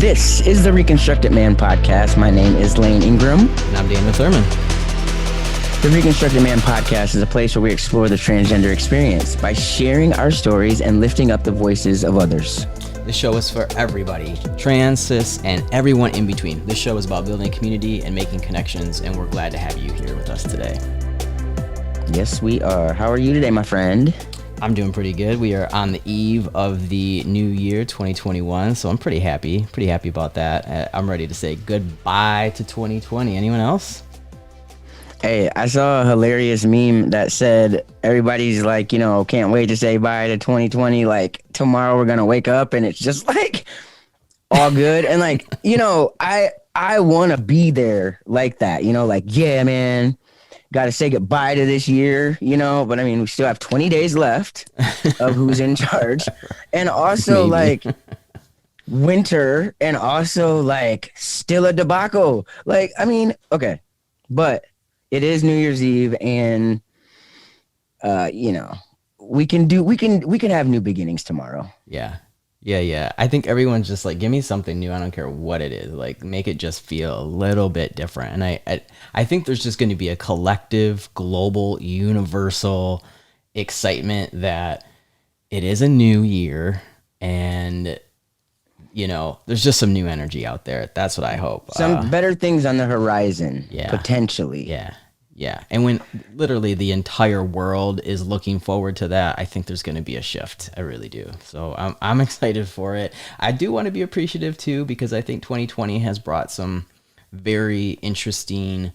This is the Reconstructed Man podcast. My name is Layne Ingram. And I'm Daniel Thurman. The Reconstructed Man podcast is a place where we explore the transgender experience by sharing our stories and lifting up the voices of others. This show is for everybody, trans, cis, and everyone in between. This show is about building community and making connections, and we're glad to have you here with us today. Yes, we are. How are you today, my friend? I'm doing pretty good. We are on the eve of the new year, 2021, so I'm pretty happy about that. I'm ready to say goodbye to 2020. Anyone else? Hey, I saw a hilarious meme that said everybody's like, can't wait to say bye to 2020. Like tomorrow we're going to wake up and it's just like all good. And like, I want to be there like that, like, yeah, man, got to say goodbye to this year, but I mean, we still have 20 days left of who's in charge. And also like winter and also like still a debacle. Like, I mean, okay, but it is New Year's Eve, and we can have new beginnings tomorrow. Yeah. I think everyone's just like, give me something new. I don't care what it is. Like, make it just feel a little bit different. And I think there's just going to be a collective, global, universal excitement that it is a new year, and there's just some new energy out there. That's what I hope. Some better things on the horizon, yeah, potentially. Yeah. And when literally the entire world is looking forward to that, I think there's going to be a shift. I really do. So I'm excited for it. I do want to be appreciative too, because I think 2020 has brought some very interesting,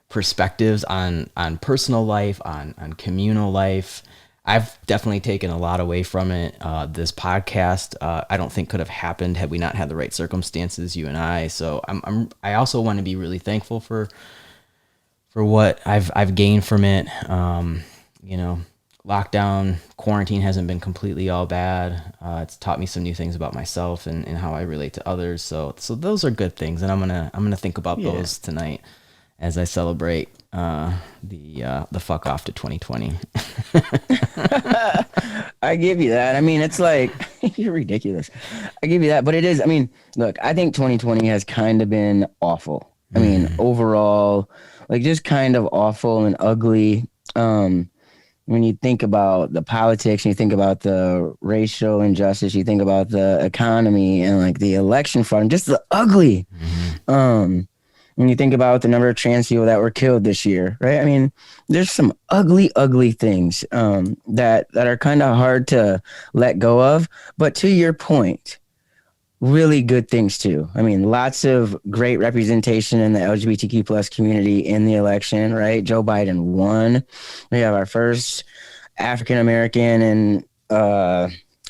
perspectives on personal life, on communal life. I've definitely taken a lot away from it. This podcast, I don't think could have happened had we not had the right circumstances, you and I. So I also want to be really thankful for what I've gained from it. Lockdown, quarantine hasn't been completely all bad. It's taught me some new things about myself and how I relate to others. So those are good things, and I'm gonna think about those tonight as I celebrate the fuck off to 2020. I give you that. I mean, it's like, you're ridiculous. I give you that, but it is. I mean, look, I think 2020 has kind of been awful. I mean, overall, like just kind of awful and ugly. When you think about the politics, and you think about the racial injustice, you think about the economy and like the election fraud, and just the ugly. When you think about the number of trans people that were killed this year, right? I mean, there's some ugly, ugly things that are kind of hard to let go of. But to your point, really good things too. I mean, lots of great representation in the LGBTQ plus community in the election, right? Joe Biden won. We have our first African American, and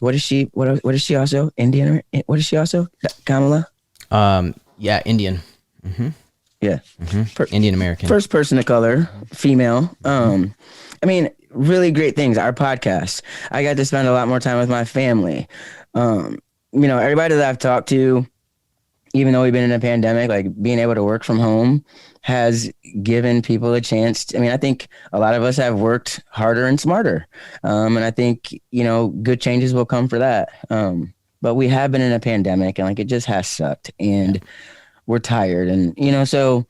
what is she? What is she also? Indian? What is she also? Kamala? Yeah, Indian. Mm-hmm. Yeah. Indian American. First person of color, female. I mean, really great things. Our podcast. I got to spend a lot more time with my family. Everybody that I've talked to, even though we've been in a pandemic, like being able to work from home has given people a chance. I think a lot of us have worked harder and smarter. And I think, good changes will come for that. But we have been in a pandemic, and like it just has sucked. And we're tired, and so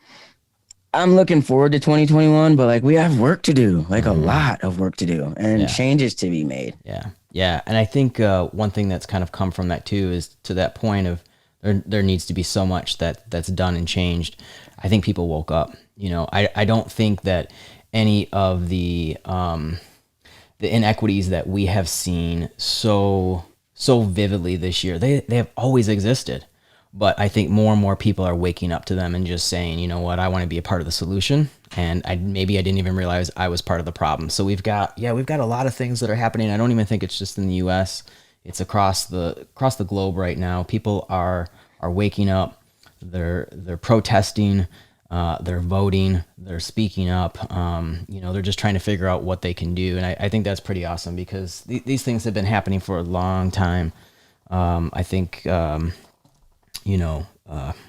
I'm looking forward to 2021, but like we have work to do, like a lot of work to do, and changes to be made. Yeah. And I think one thing that's kind of come from that too is to that point of there needs to be so much that's done and changed. I think people woke up. I don't think that any of the inequities that we have seen so vividly this year, they have always existed. But I think more and more people are waking up to them and just saying, you know what, I want to be a part of the solution. And I didn't even realize I was part of the problem. So we've got a lot of things that are happening. I don't even think it's just in the US. It's across the globe right now. People are waking up. They're protesting. They're voting. They're speaking up. They're just trying to figure out what they can do. And I think that's pretty awesome, because these things have been happening for a long time. I think.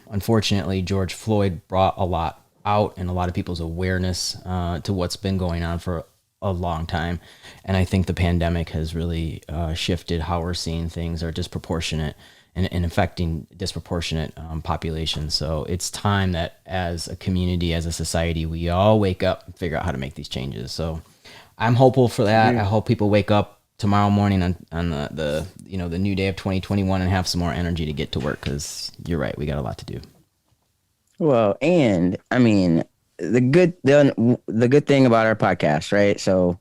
Unfortunately, George Floyd brought a lot out and a lot of people's awareness to what's been going on for a long time. And I think the pandemic has really shifted how we're seeing things are disproportionate and affecting disproportionate populations. So it's time that as a community, as a society, we all wake up and figure out how to make these changes. So I'm hopeful for that. I hope people wake up tomorrow morning on the the new day of 2021 and have some more energy to get to work, because you're right, we got a lot to do. Well, and I mean, the good thing about our podcast, right? So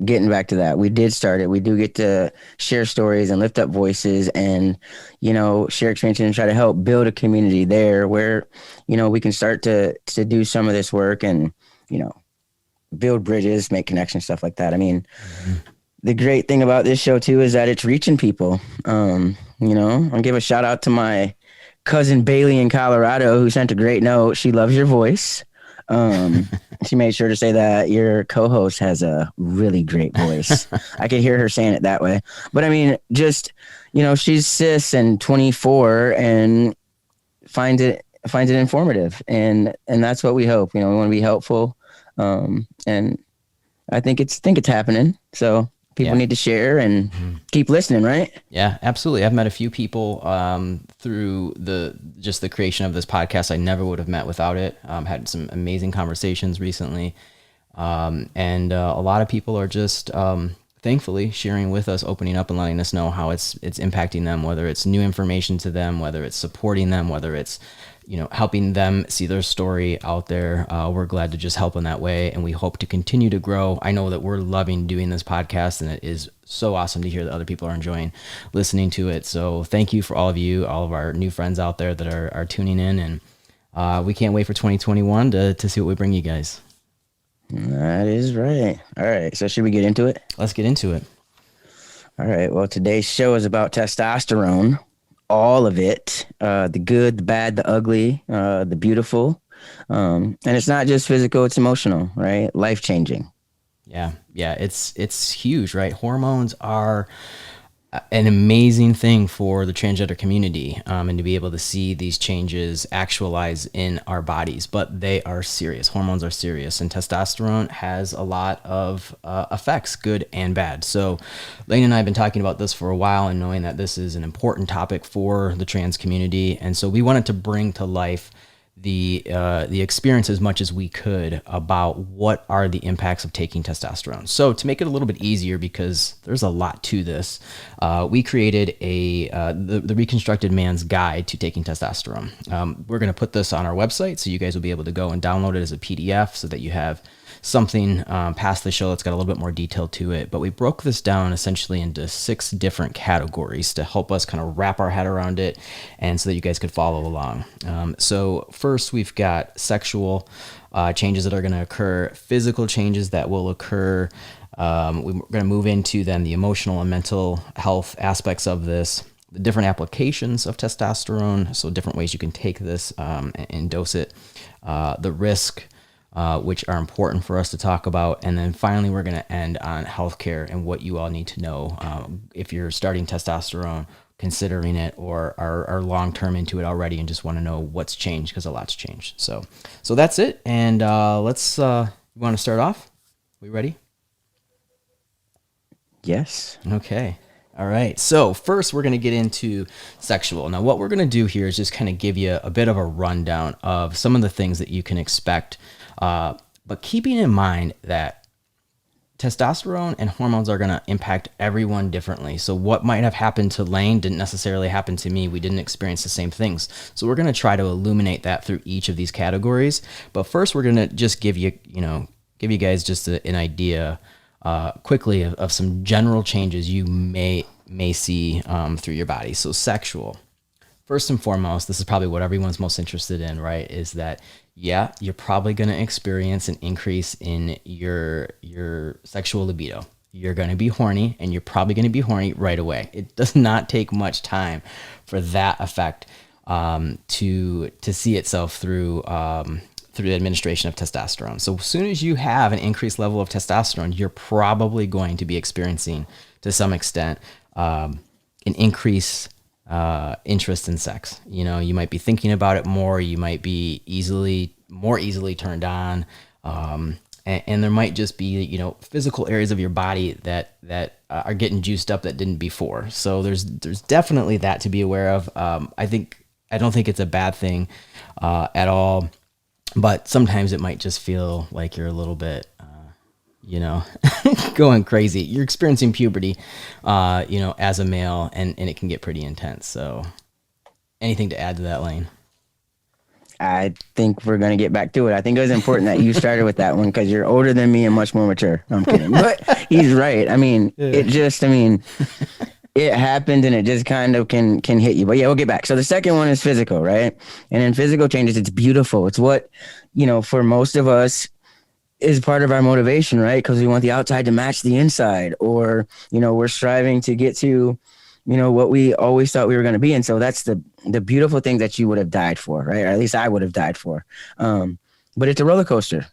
getting back to that, we did start it. We do get to share stories and lift up voices and, share experiences and try to help build a community there where, we can start to do some of this work and, build bridges, make connections, stuff like that. I mean, the great thing about this show too is that it's reaching people. I'll give a shout out to my cousin Bailey in Colorado, who sent a great note. She loves your voice. She made sure to say that your co-host has a really great voice. I could hear her saying it that way. But I mean, just, she's cis and 24 and finds it informative. And that's what we hope. We want to be helpful. And I think it's happening. So people need to share and keep listening, right? Yeah, absolutely. I've met a few people through the creation of this podcast I never would have met without it. Had some amazing conversations recently. And a lot of people are just thankfully sharing with us, opening up and letting us know how it's impacting them, whether it's new information to them, whether it's supporting them, whether it's helping them see their story out there. We're glad to just help in that way, and we hope to continue to grow. I know that we're loving doing this podcast, and it is so awesome to hear that other people are enjoying listening to it. So thank you for all of you, all of our new friends out there that are tuning in, and we can't wait for 2021 to see what we bring you guys. That is right. All right, so should we get into it? Let's get into it. All right, well, today's show is about testosterone. All of it, the good, the bad, the ugly, the beautiful. And it's not just physical, it's emotional, right? Life-changing. Yeah, it's huge, right? Hormones are an amazing thing for the transgender community, and to be able to see these changes actualize in our bodies, but they are serious. Hormones are serious, and testosterone has a lot of effects, good and bad. So Layne and I have been talking about this for a while, and knowing that this is an important topic for the trans community. And so we wanted to bring to life the experience as much as we could about what are the impacts of taking testosterone. So to make it a little bit easier, because there's a lot to this, we created the Reconstructed Man's Guide to Taking Testosterone. We're going to put this on our website, so you guys will be able to go and download it as a PDF, so that you have something past the show that's got a little bit more detail to it. But we broke this down essentially into 6 different categories to help us kind of wrap our head around it, and so that you guys could follow along. So first, we've got sexual changes that are going to occur, physical changes that will occur. We're going to move into then the emotional and mental health aspects of this, the different applications of testosterone, so different ways you can take this and dose it, the risk, which are important for us to talk about. And then finally, we're going to end on healthcare and what you all need to know if you're starting testosterone, considering it, or are long-term into it already and just want to know what's changed, because a lot's changed. So that's it. And let's, you want to start off? We ready? Yes. Okay. All right. So first, we're going to get into sexual. Now, what we're going to do here is just kind of give you a bit of a rundown of some of the things that you can expect, but keeping in mind that testosterone and hormones are going to impact everyone differently. So what might have happened to Layne didn't necessarily happen to me. We didn't experience the same things. So we're going to try to illuminate that through each of these categories. But first, we're going to just give you guys just an idea quickly of some general changes you may see through your body. So sexual. First and foremost, this is probably what everyone's most interested in, right? Is that, yeah, you're probably going to experience an increase in your sexual libido. You're going to be horny, and you're probably going to be horny right away. It does not take much time for that effect to see itself through the administration of testosterone. So as soon as you have an increased level of testosterone, you're probably going to be experiencing, to some extent, an increase interest in sex. You might be thinking about it more. You might be more easily turned on. and there might just be, you know, physical areas of your body that are getting juiced up that didn't before. So there's definitely that to be aware of. I don't think it's a bad thing at all, but sometimes it might just feel like you're a little bit, you know, going crazy. You're experiencing puberty, you know, as a male, and it can get pretty intense. So anything to add to that, Layne? I think we're going to get back to it. I think it was important that you started with that one because you're older than me and much more mature. No, I'm kidding. But he's right. I mean, it happened and it just kind of can hit you. But yeah, we'll get back. So the second one is physical, right? And in physical changes, it's beautiful. It's what, you know, for most of us is part of our motivation, right? Because we want the outside to match the inside, or, you know, we're striving to get to, you know, what we always thought we were going to be. And so that's the beautiful thing that you would have died for, right? Or at least I would have died for. But it's a roller coaster.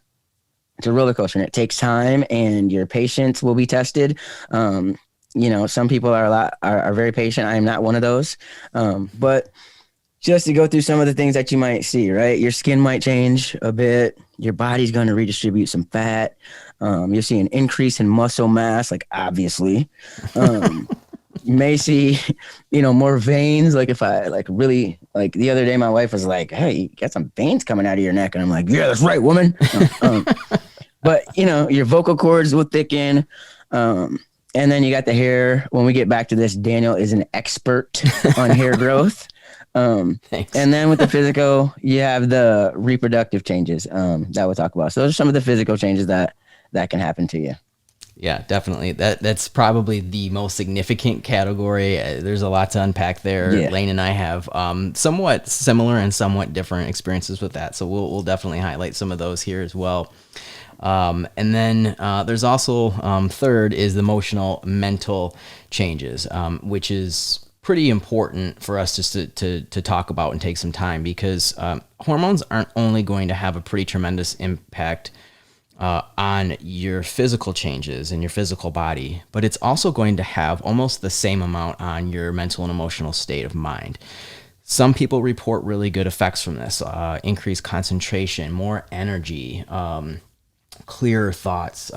It's a roller coaster, and it takes time, and your patience will be tested. You know, some people are very patient. I am not one of those. But just to go through some of the things that you might see, right? Your skin might change a bit. Your body's going to redistribute some fat. You'll see an increase in muscle mass, like obviously. You may see, you know, more veins. Like if I really the other day, my wife was like, "Hey, you got some veins coming out of your neck," and I'm like, "Yeah, that's right, woman." But you know, your vocal cords will thicken. And then you got the hair. When we get back to this, Daniel is an expert on hair growth. Thanks. And then with the physical, you have the reproductive changes that we'll talk about. So those are some of the physical changes that can happen to you. Yeah, definitely. That's probably the most significant category. There's a lot to unpack there. Yeah. Layne and I have somewhat similar and somewhat different experiences with that. So we'll definitely highlight some of those here as well. And then there's also third is the emotional mental changes, which is pretty important for us just to talk about and take some time, because hormones aren't only going to have a pretty tremendous impact on your physical changes in your physical body, but it's also going to have almost the same amount on your mental and emotional state of mind. Some people report really good effects from this, increased concentration, more energy, clearer thoughts.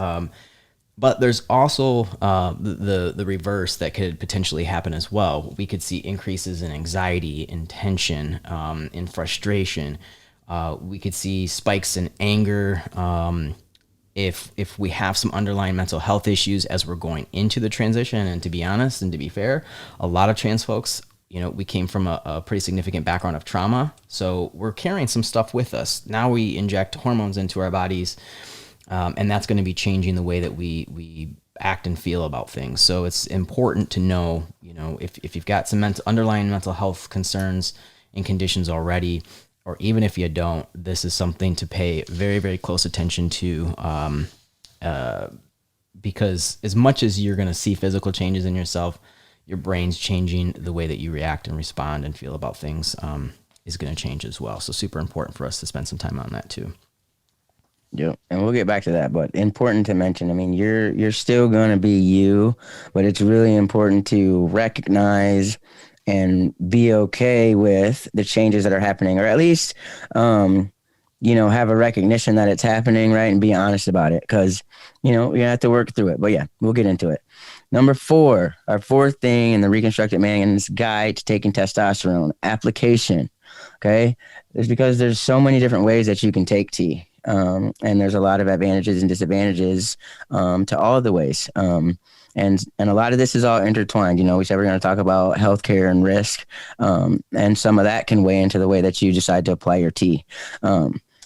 But there's also the reverse that could potentially happen as well. We could see increases in anxiety, in tension, in frustration. We could see spikes in anger. If we have some underlying mental health issues as we're going into the transition, and to be honest and to be fair, a lot of trans folks, you know, we came from a pretty significant background of trauma, so we're carrying some stuff with us. Now we inject hormones into our bodies, and that's going to be changing the way that we act and feel about things. So it's important to know, you know, if you've got some underlying mental health concerns and conditions already, or even if you don't, this is something to pay very, very close attention to, because as much as you're going to see physical changes in yourself, your brain's changing the way that you react and respond and feel about things is going to change as well. So super important for us to spend some time on that too. Yeah, and we'll get back to that, but important to mention, I mean, you're still going to be you, but it's really important to recognize and be okay with the changes that are happening, or at least, you know, have a recognition that it's happening, right? And be honest about it, because, you know, you have to work through it. But yeah, we'll get into it. Number 4, our fourth thing in the Reconstructed Man's Guide to Taking Testosterone, application. Okay. It's because there's so many different ways that you can take T. And there's a lot of advantages and disadvantages to all of the ways. And a lot of this is all intertwined. You know, we said we're going to talk about healthcare and risk, and some of that can weigh into the way that you decide to apply your T.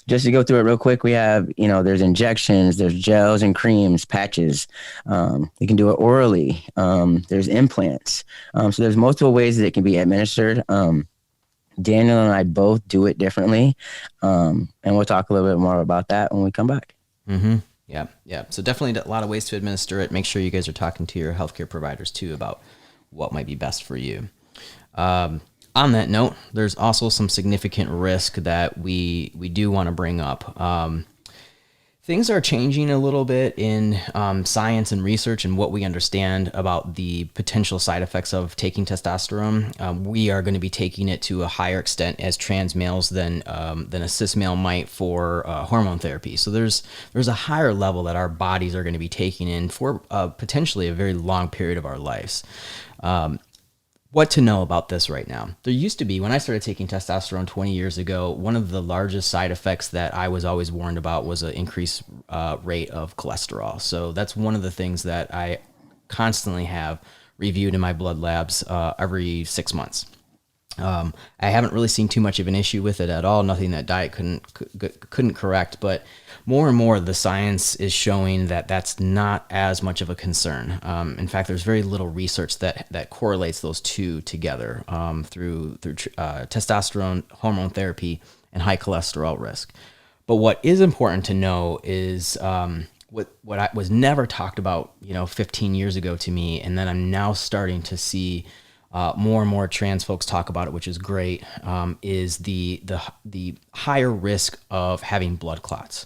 Just to go through it real quick, we have, you know, there's injections, there's gels and creams, patches. You can do it orally. There's implants. So there's multiple ways that it can be administered. Daniel and I both do it differently. And we'll talk a little bit more about that when we come back. Mm-hmm. Yeah. So definitely a lot of ways to administer it. Make sure you guys are talking to your healthcare providers too about what might be best for you. On that note, there's also some significant risk that we do want to bring up. Things are changing a little bit in science and research and what we understand about the potential side effects of taking testosterone. We are going to be taking it to a higher extent as trans males than a cis male might for hormone therapy. So there's a higher level that our bodies are going to be taking in for potentially a very long period of our lives. What to know about this right now. There used to be, when I started taking testosterone 20 years ago, one of the largest side effects that I was always warned about was an increased rate of cholesterol. So that's one of the things that I constantly have reviewed in my blood labs every 6 months. I haven't really seen too much of an issue with it at all. Nothing that diet couldn't correct, but more and more the science is showing that that's not as much of a concern. In fact, there's very little research that correlates those two together through testosterone hormone therapy and high cholesterol risk. But what is important to know is what I was never talked about, 15 years ago to me, and then I'm now starting to see more and more trans folks talk about it, which is great, is the higher risk of having blood clots.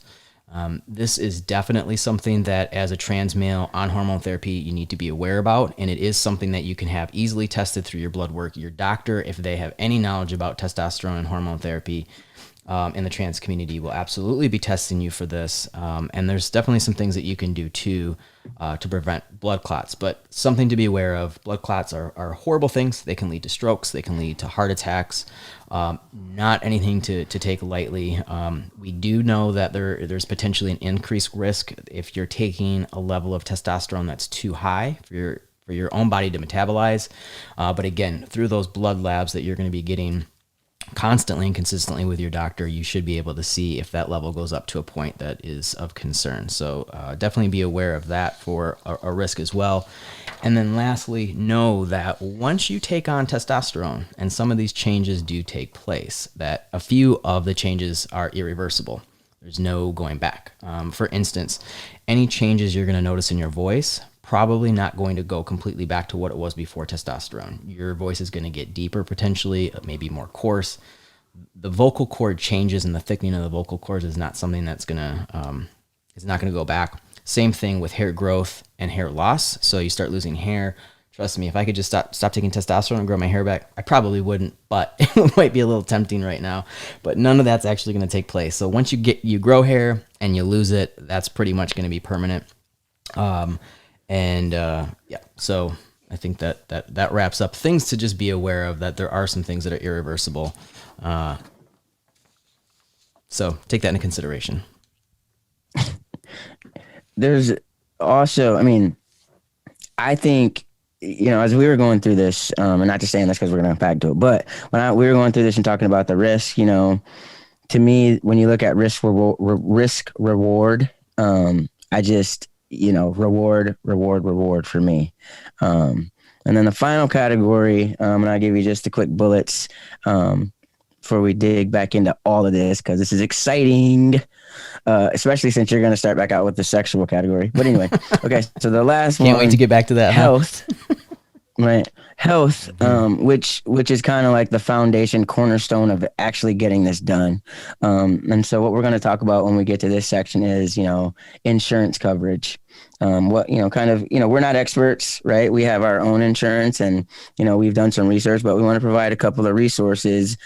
This is definitely something that as a trans male on hormone therapy, you need to be aware about. And it is something that you can have easily tested through your blood work. Your doctor, if they have any knowledge about testosterone and hormone therapy, in the trans community, will absolutely be testing you for this. And there's definitely some things that you can do too to prevent blood clots. But something to be aware of, blood clots are horrible things. They can lead to strokes. They can lead to heart attacks. Not anything to take lightly. We do know that there's potentially an increased risk if you're taking a level of testosterone that's too high for your own body to metabolize. But again, through those blood labs that you're going to be getting constantly and consistently with your doctor, you should be able to see if that level goes up to a point that is of concern. So definitely be aware of that for a risk as well. And then lastly, know that once you take on testosterone, and some of these changes do take place, that a few of the changes are irreversible. There's no going back. For instance, any changes you're going to notice in your voice, probably not going to go completely back to what it was before testosterone. Your voice is going to get deeper, potentially, maybe more coarse. The vocal cord changes and the thickening of the vocal cords is not something that's is not going to go back. Same thing with hair growth and hair loss. So you start losing hair. Trust me, if I could just stop taking testosterone and grow my hair back, I probably wouldn't, but it might be a little tempting right now. But none of that's actually going to take place. So once you grow hair and you lose it, that's pretty much going to be permanent. So I think that wraps up things to just be aware of, that there are some things that are irreversible. So take that into consideration. There's also, I think, as we were going through this, and not just saying this because we're going to unpack to it, but we were going through this and talking about the risk, to me, when you look at risk reward, I just, reward for me. And then the final category, and I'll give you just the quick bullets before we dig back into all of this, because this is exciting, especially since you're going to start back out with the sexual category. But anyway, okay, so the last Can't wait to get back to that. Health. Right. Health, which is kind of like the foundation cornerstone of actually getting this done. And so what we're going to talk about when we get to this section is, insurance coverage. We're not experts, right? We have our own insurance and, we've done some research, but we want to provide a couple of resources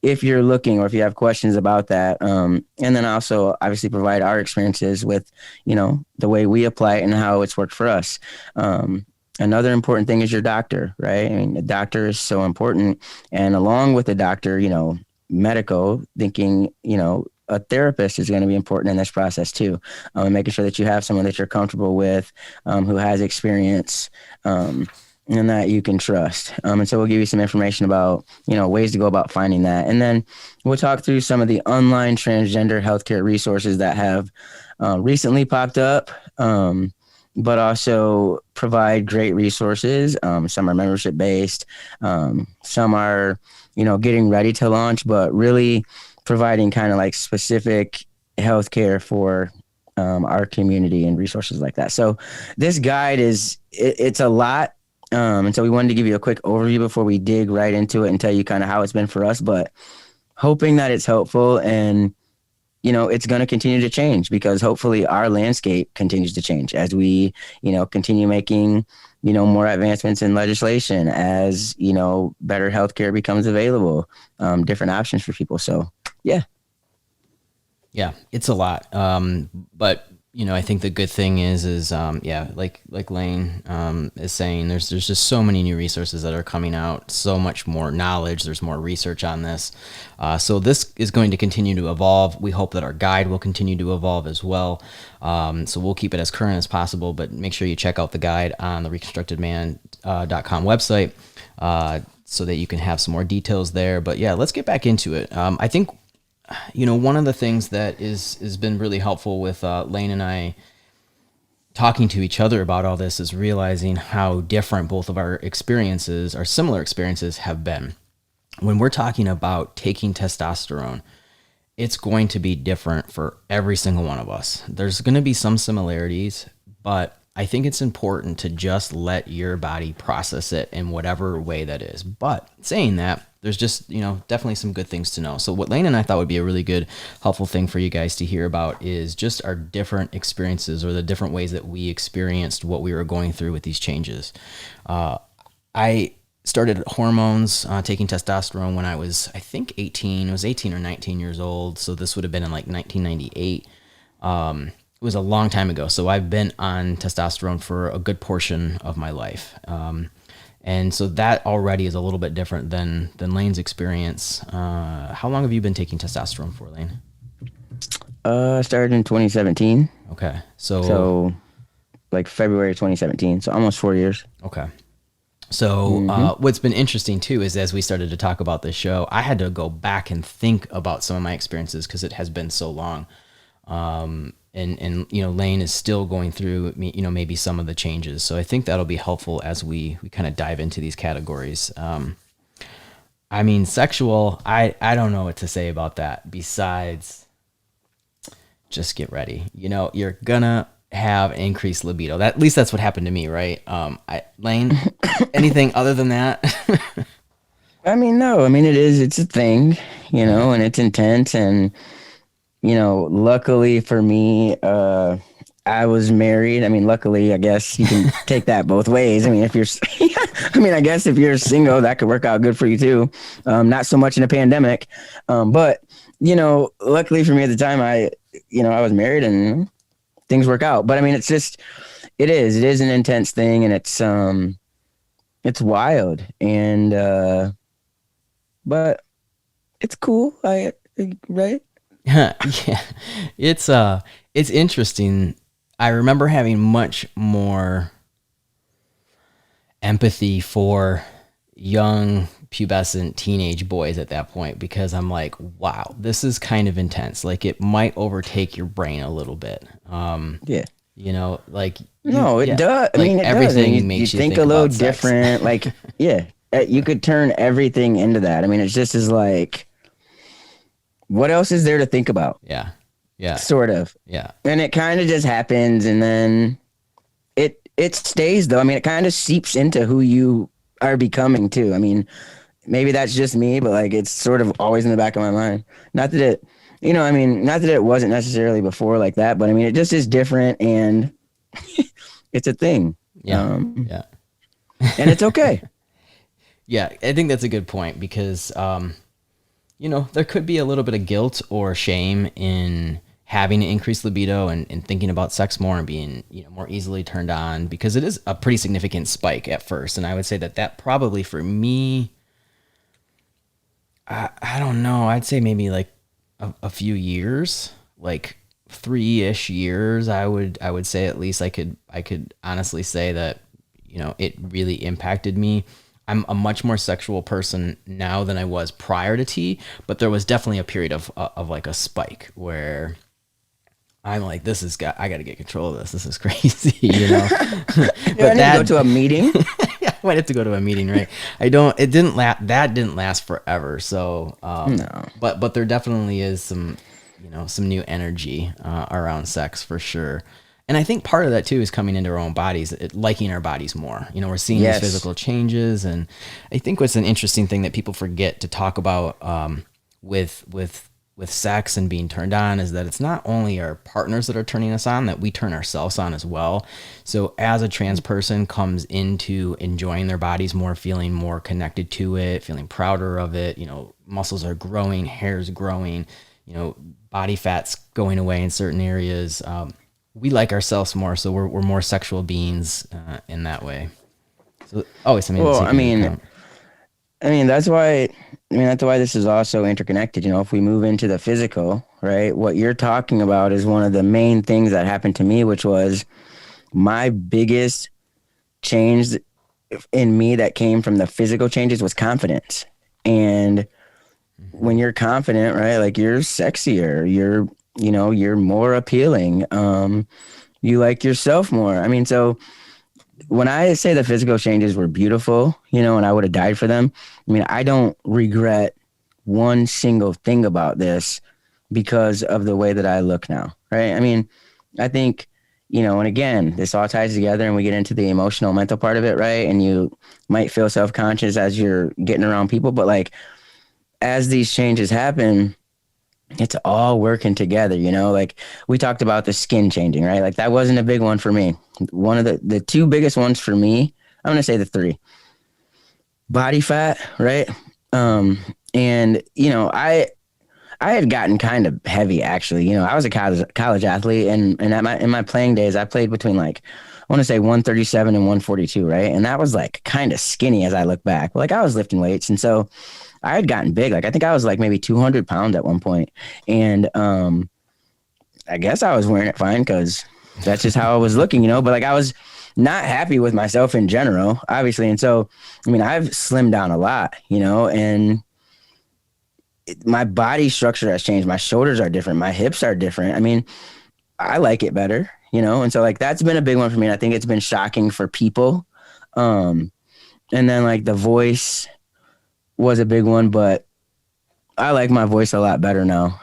if you're looking or if you have questions about that. And then also obviously provide our experiences with, the way we apply it and how it's worked for us. Another important thing is your doctor, right? The doctor is so important. And along with the doctor, medical thinking, a therapist is going to be important in this process too. Making sure that you have someone that you're comfortable with, who has experience, and that you can trust. And so we'll give you some information about, ways to go about finding that. And then we'll talk through some of the online transgender healthcare resources that have recently popped up, but also provide great resources. Some are membership based. Some are, getting ready to launch, but really providing kind of like specific healthcare for our community and resources like that. So this guide it's a lot. And so we wanted to give you a quick overview before we dig right into it and tell you kind of how it's been for us, but hoping that it's helpful. And it's going to continue to change because hopefully our landscape continues to change as we, continue making, more advancements in legislation, as, better healthcare becomes available, different options for people. So, yeah. Yeah, it's a lot. But I think the good thing is yeah, like Layne is saying, there's just so many new resources that are coming out, so much more knowledge. There's more research on this. So this is going to continue to evolve. We hope that our guide will continue to evolve as well. So we'll keep it as current as possible, but make sure you check out the guide on the reconstructedman.com website so that you can have some more details there. But yeah, let's get back into it. I think one of the things that has been really helpful with Layne and I talking to each other about all this is realizing how different both of our experiences, our similar experiences, have been. When we're talking about taking testosterone, it's going to be different for every single one of us. There's going to be some similarities, but I think it's important to just let your body process it in whatever way that is. But saying that, there's just, definitely some good things to know. So what Layne and I thought would be a really good, helpful thing for you guys to hear about is just our different experiences, or the different ways that we experienced what we were going through with these changes. I started hormones, taking testosterone when I was, I think 18. I was 18 or 19 years old. So this would have been in like 1998. It was a long time ago. So I've been on testosterone for a good portion of my life. And so that already is a little bit different than Layne's experience. How long have you been taking testosterone for, Layne? I started in 2017. Okay. So like February 2017. So almost 4 years. Okay. So what's been interesting too is, as we started to talk about this show, I had to go back and think about some of my experiences because it has been so long. And Layne is still going through maybe some of the changes. So I think that'll be helpful as we kind of dive into these categories. Sexual, I don't know what to say about that besides just get ready. You're gonna have increased libido. At least that's what happened to me, right? Layne, anything other than that? No, it's a thing, and it's intense. And luckily for me, I was married. Luckily, I guess you can take that both ways. If you're, I guess if you're single, that could work out good for you too. Not so much in a pandemic. But, luckily for me at the time, I was married and things work out. But it is an intense thing, and it's wild. And, but it's cool. Right? Yeah, it's interesting. I remember having much more empathy for young pubescent teenage boys at that point, because I'm like, wow, this is kind of intense. Like, it might overtake your brain a little bit. Yeah. No, it does. It everything does. makes you think a little about sex. different. Yeah, you could turn everything into that. It's just as like, what else is there to think about? Yeah. Yeah. Sort of. Yeah. And it kind of just happens, and then it stays though. it kind of seeps into who you are becoming too. Maybe that's just me, but it's sort of always in the back of my mind. Not that it, not that it wasn't necessarily before like that, but it just is different, and it's a thing. Yeah. Yeah. And it's okay. Yeah. I think that's a good point, because, there could be a little bit of guilt or shame in having an increased libido and thinking about sex more and being, more easily turned on, because it is a pretty significant spike at first. And I would say that probably for me, I don't know, I'd say maybe like a few years, like 3-ish years. I would say at least I could honestly say that, it really impacted me. I'm a much more sexual person now than I was prior to T, but there was definitely a period of like a spike where I'm like, I got to get control of this. This is crazy, But I need to go to a meeting. Yeah, I might have to go to a meeting, right? That didn't last forever. So, no. But there definitely is some new energy around sex for sure. And I think part of that too is coming into our own bodies, liking our bodies more. We're seeing these physical changes, and I think what's an interesting thing that people forget to talk about with with sex and being turned on is that it's not only our partners that are turning us on, that we turn ourselves on as well. So as a trans person comes into enjoying their bodies more, feeling more connected to it, feeling prouder of it, you know, muscles are growing, hair's growing, you know, body fat's going away in certain areas. We like ourselves more, so we're more sexual beings in that way. So always something to Well, take into account. that's why this is also interconnected. You know, if we move into the physical, right, what you're talking about is one of the main things that happened to me, which was my biggest change in me that came from the physical changes was confidence. And when you're confident, right, like you're sexier, you're more appealing. You like yourself more. I mean, so when I say the physical changes were beautiful, you know, and I would have died for them, I mean, I don't regret one single thing about this because of the way that I look now, right? I mean, I think, you know, and again, this all ties together and we get into the emotional, mental part of it, right? And you might feel self conscious as you're getting around people, but like as these changes happen, it's all working together, you know, like we talked about the skin changing, right? Like that wasn't a big one for me. One of the two biggest ones for me, I'm going to say the three: body fat, right? And you know, I had gotten kind of heavy actually. You know, I was a college athlete, and in my playing days, I played between like I want to say 137 and 142, right? And that was like kind of skinny as I look back. Like I was lifting weights, and so I had gotten big. Like I think I was like maybe 200 pounds at one point, and I guess I was wearing it fine because that's just how I was looking, you know. But like I was not happy with myself in general, obviously, and so I mean I've slimmed down a lot, you know, and my body structure has changed. My shoulders are different. My hips are different. I mean, I like it better, you know? And so like, that's been a big one for me. And I think it's been shocking for people. And then like the voice was a big one, but I like my voice a lot better now.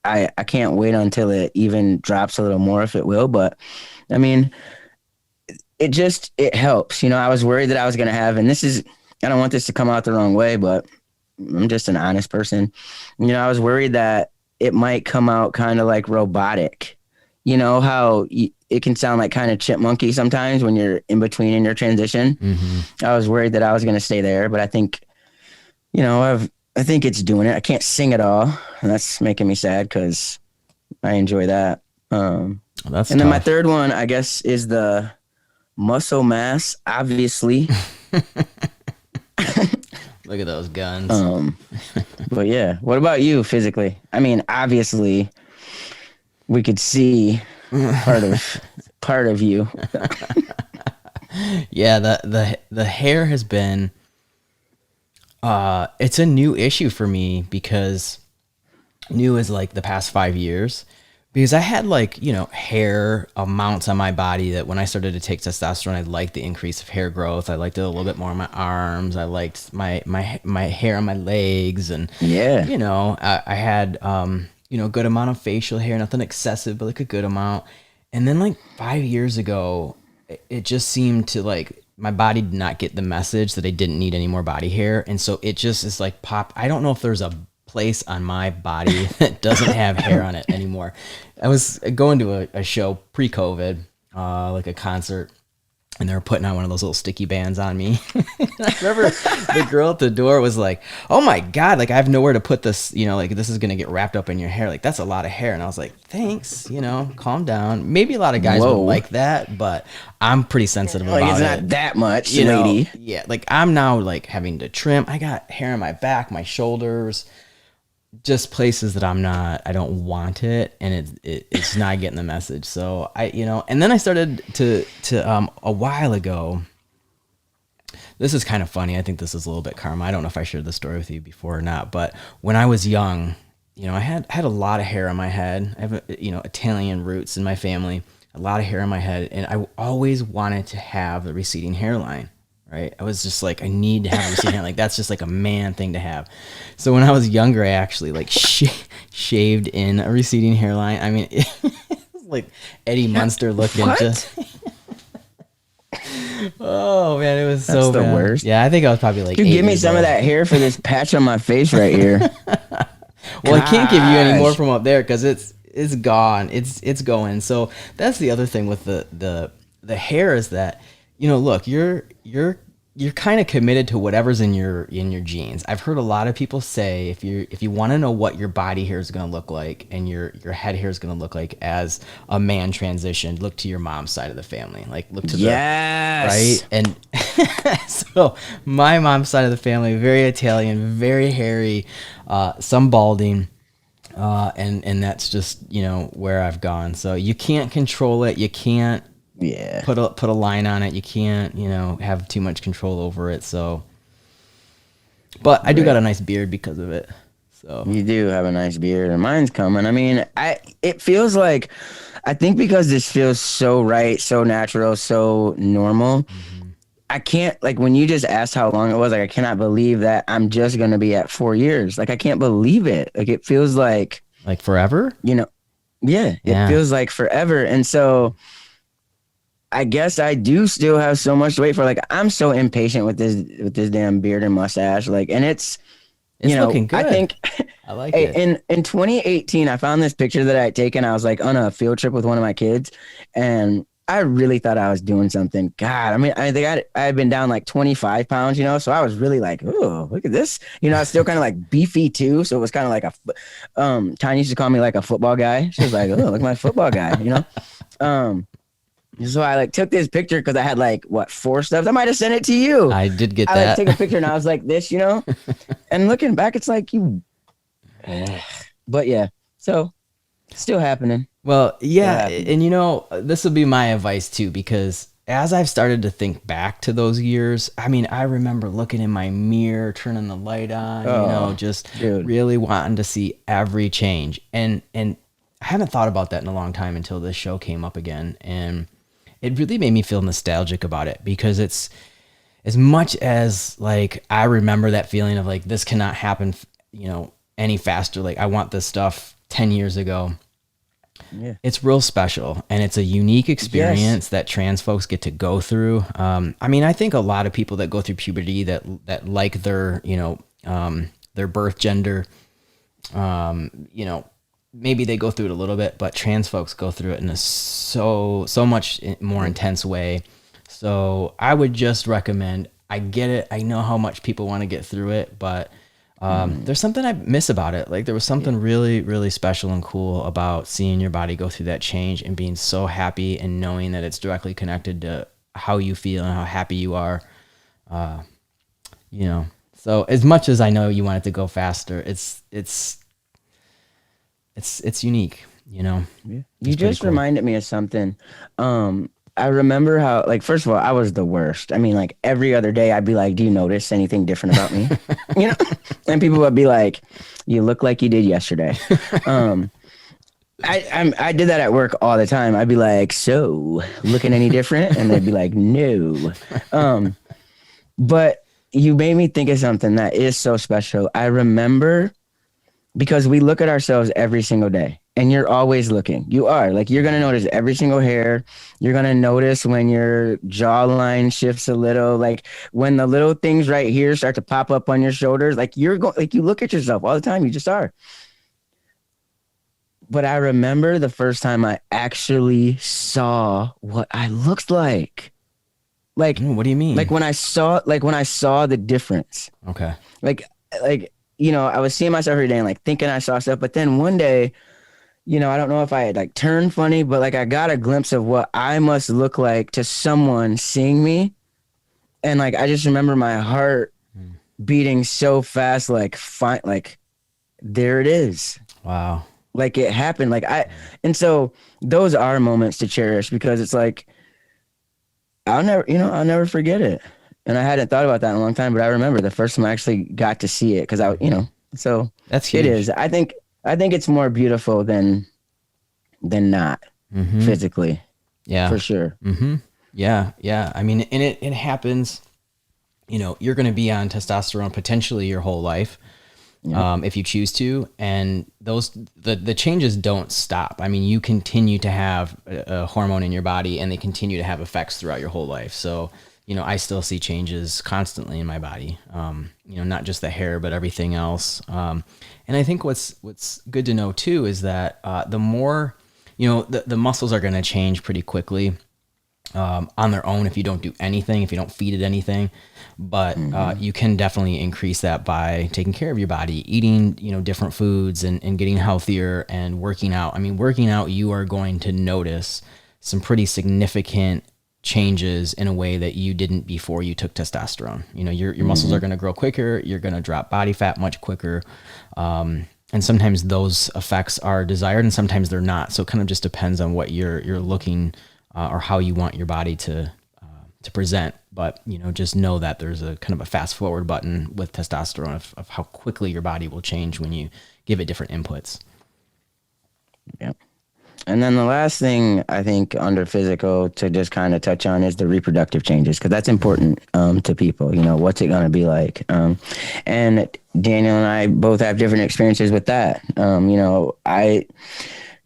I can't wait until it even drops a little more if it will, but I mean, it helps, you know. I was worried that I was going to have, and I don't want this to come out the wrong way, but I'm just an honest person. You know, I was worried that it might come out kind of like robotic. You know how it can sound like kind of chipmunky sometimes when you're in between in your transition. Mm-hmm. I was worried that I was going to stay there, but I think, you know, I think it's doing it. I can't sing at all, and that's making me sad because I enjoy that. That's and then tough. my third one, I guess, is the muscle mass, obviously. Look at those guns. But yeah, what about you physically? I mean, obviously, we could see part of you. Yeah, the hair has been. It's a new issue for me because new is like the past 5 years. Because I had like, you know, hair amounts on my body that when I started to take testosterone, I liked the increase of hair growth. I liked it a little bit more on my arms. I liked my hair on my legs. And, Yeah. you know, I had, you know, a good amount of facial hair, nothing excessive, but like a good amount. And then like 5 years ago, it just seemed to like, my body did not get the message that I didn't need any more body hair. And so it just is like pop. I don't know if there's a place on my body that doesn't have hair on it anymore. I was going to a show pre-COVID, like a concert, and they were putting on one of those little sticky bands on me. I remember the girl at the door was like, "Oh my God, like I have nowhere to put this, you know, like this is going to get wrapped up in your hair. Like that's a lot of hair." And I was like, "Thanks, you know, calm down." Maybe a lot of guys won't like that, but I'm pretty sensitive about it. Like it's not that much, you lady. know, yeah, like I'm now like having to trim. I got hair on my back, my shoulders, just places that I don't want it, and it's not getting the message. So you know, and then I started to a while ago. This is kind of funny. I think this is a little bit karma. I don't know if I shared this story with you before or not, but when I was young, you know, I had a lot of hair on my head. I have, you know, Italian roots in my family, a lot of hair on my head, and I always wanted to have the receding hairline. Right. I was just like, I need to have a receding hairline. Like that's just like a man thing to have. So when I was younger, I actually like shaved in a receding hairline. I mean, it was like Eddie Munster looking. Just oh man, it was That's so the bad. worst. Yeah, I think I was probably like, Dude, give me some of that hair for this patch on my face right here. Well, I can't give you any more Gosh. from up there because it's gone. It's going. So that's the other thing with the hair is that, look, you're kind of committed to whatever's in your genes. I've heard a lot of people say if you want to know what your body hair is going to look like and your head hair is going to look like as a man transitioned, look to your mom's side of the family. Like look to Yes. right? And so my mom's side of the family, very Italian, very hairy, some balding. And that's just, where I've gone. So you can't control it. You can't Yeah. put a line on it. You can't, have too much control over it. So, but I do got a nice beard because of it. So You do have a nice beard, and mine's coming. I mean, it feels like, I think because this feels so right, so natural, so normal. I can't, like, when you just asked how long it was, like, I cannot believe that I'm just gonna be at 4 years. Like, I can't believe it. Like, it feels like, forever. Yeah, it feels like forever. And so I guess I do still have so much to wait for. Like, I'm so impatient with this damn beard and mustache. Like, and it's looking good. I think I like it. in 2018, I found this picture that I had taken. I was like on a field trip with one of my kids, and I really thought I was doing something. God, I mean, I think I had been down like 25 pounds, so I was really like, oh, look at this. I was still kind of like beefy too. So it was kind of like Tanya used to call me like a football guy. She was like, oh, look at my football guy, So I like took this picture because I had like 4 steps. I might have sent it to you. I did get I that. like take a picture and I was like this, and looking back, it's like you. But yeah, so still happening. Well, yeah, and this will be my advice too, because as I've started to think back to those years, I mean, I remember looking in my mirror, turning the light on, just really wanting to see every change. And I haven't thought about that in a long time until this show came up again. And it really made me feel nostalgic about it, because it's as much as like, I remember that feeling of like, this cannot happen, any faster. Like I want this stuff 10 years ago. Yeah. It's real special, and it's a unique experience that trans folks get to go through. I mean, I think a lot of people that go through puberty that like their, their birth gender, maybe they go through it a little bit, but trans folks go through it in a so much more intense way. So I would just recommend, I get it. I know how much people want to get through it, but there's something I miss about it. Like there was something really, really special and cool about seeing your body go through that change and being so happy and knowing that it's directly connected to how you feel and how happy you are. So as much as I know you want it to go faster, it's unique, Yeah. You just reminded me of something. I remember how, like, first of all, I was the worst. I mean, like every other day I'd be like, do you notice anything different about me? And people would be like, you look like you did yesterday. I did that at work all the time. I'd be like, so looking any different? And they'd be like, no. But you made me think of something that is so special. I remember, because we look at ourselves every single day. And you're always looking. You are. Like, you're going to notice every single hair. You're going to notice when your jawline shifts a little. Like, when the little things right here start to pop up on your shoulders. Like, you look at yourself all the time. You just are. But I remember the first time I actually saw what I looked like. Like, what do you mean? Like when I saw the difference. Okay. Like, I was seeing myself every day and like thinking I saw stuff. But then one day, I don't know if I had like turned funny, but like I got a glimpse of what I must look like to someone seeing me. And like, I just remember my heart beating so fast, like there it is. Wow. Like it happened. And so those are moments to cherish, because it's like, I'll never forget it. And I hadn't thought about that in a long time, but I remember the first time I actually got to see it, because so that's huge. It is. I think it's more beautiful than not physically. Yeah, for sure. Yeah. I mean, and it happens. You're going to be on testosterone potentially your whole life, if you choose to, and the changes don't stop. I mean, you continue to have a hormone in your body, and they continue to have effects throughout your whole life. So, I still see changes constantly in my body. Not just the hair, but everything else. And I think what's good to know too is that the more, the muscles are going to change pretty quickly on their own if you don't do anything, if you don't feed it anything. But you can definitely increase that by taking care of your body, eating, different foods and getting healthier and working out. I mean, working out, you are going to notice some pretty significant changes in a way that you didn't before you took testosterone. Your muscles are going to grow quicker. You're going to drop body fat much quicker. And sometimes those effects are desired and sometimes they're not. So it kind of just depends on what you're looking or how you want your body to present. But, just know that there's a kind of a fast forward button with testosterone of how quickly your body will change when you give it different inputs. Yeah. And then the last thing I think under physical to just kind of touch on is the reproductive changes, because that's important to people. What's it going to be like? And Daniel and I both have different experiences with that. I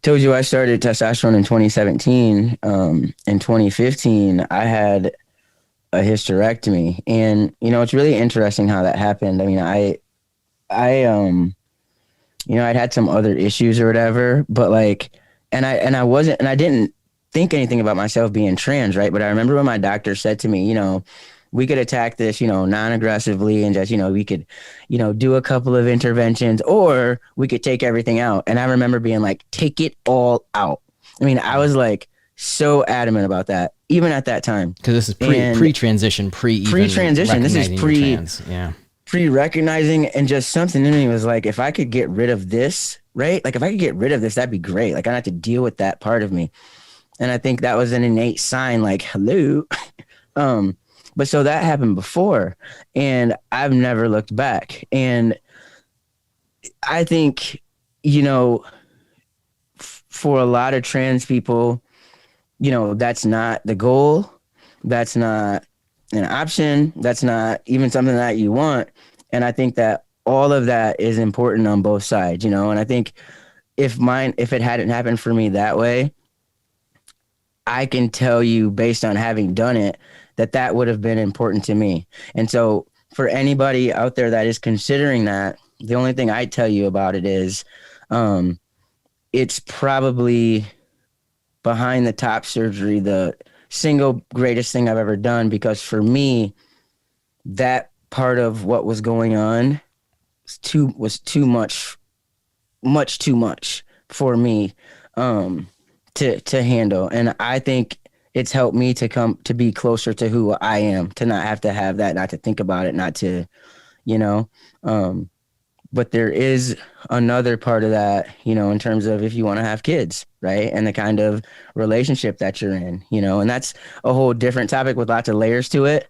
told you I started testosterone in 2017. In 2015, I had a hysterectomy, and it's really interesting how that happened. I mean, I'd had some other issues or whatever, but like. And I didn't think anything about myself being trans, right? But I remember when my doctor said to me, we could attack this, non-aggressively and just, we could, do a couple of interventions, or we could take everything out. And I remember being like, take it all out. I mean, I was like so adamant about that, even at that time. Because this is pre-transition, pre-transition. This is trans. Yeah. Pre-recognizing, and just something in me was like, if I could get rid of this, right? Like if I could get rid of this, that'd be great. Like I don't have to deal with that part of me. And I think that was an innate sign, like, hello. But so that happened before, and I've never looked back. And I think, for a lot of trans people, that's not the goal. That's not an option. That's not even something that you want. And I think that all of that is important on both sides, and I think if it hadn't happened for me that way, I can tell you based on having done it, that would have been important to me. And so for anybody out there that is considering that, the only thing I tell you about it is, it's probably behind the top surgery, the single greatest thing I've ever done, because for me, that part of what was going on was too much for me to handle. And I think it's helped me to come to be closer to who I am, to not have to have that, not to think about it, not to, but there is another part of that, in terms of if you want to have kids, right? And the kind of relationship that you're in, and that's a whole different topic with lots of layers to it.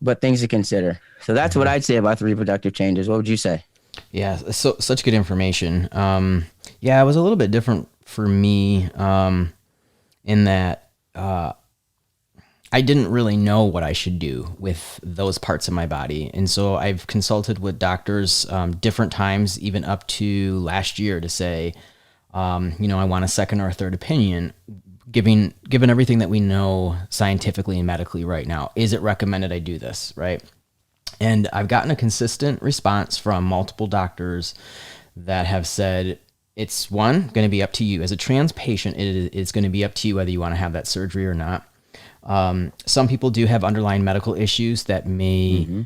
But things to consider. So that's what I'd say about the reproductive changes. What would you say? Yeah, so such good information. It was a little bit different for me in that I didn't really know what I should do with those parts of my body. And so I've consulted with doctors different times, even up to last year, to say, I want a second or a third opinion. Given everything that we know scientifically and medically right now, is it recommended I do this, right? And I've gotten a consistent response from multiple doctors that have said, it's going to be up to you. As a trans patient, it's going to be up to you whether you want to have that surgery or not. Some people do have underlying medical issues that may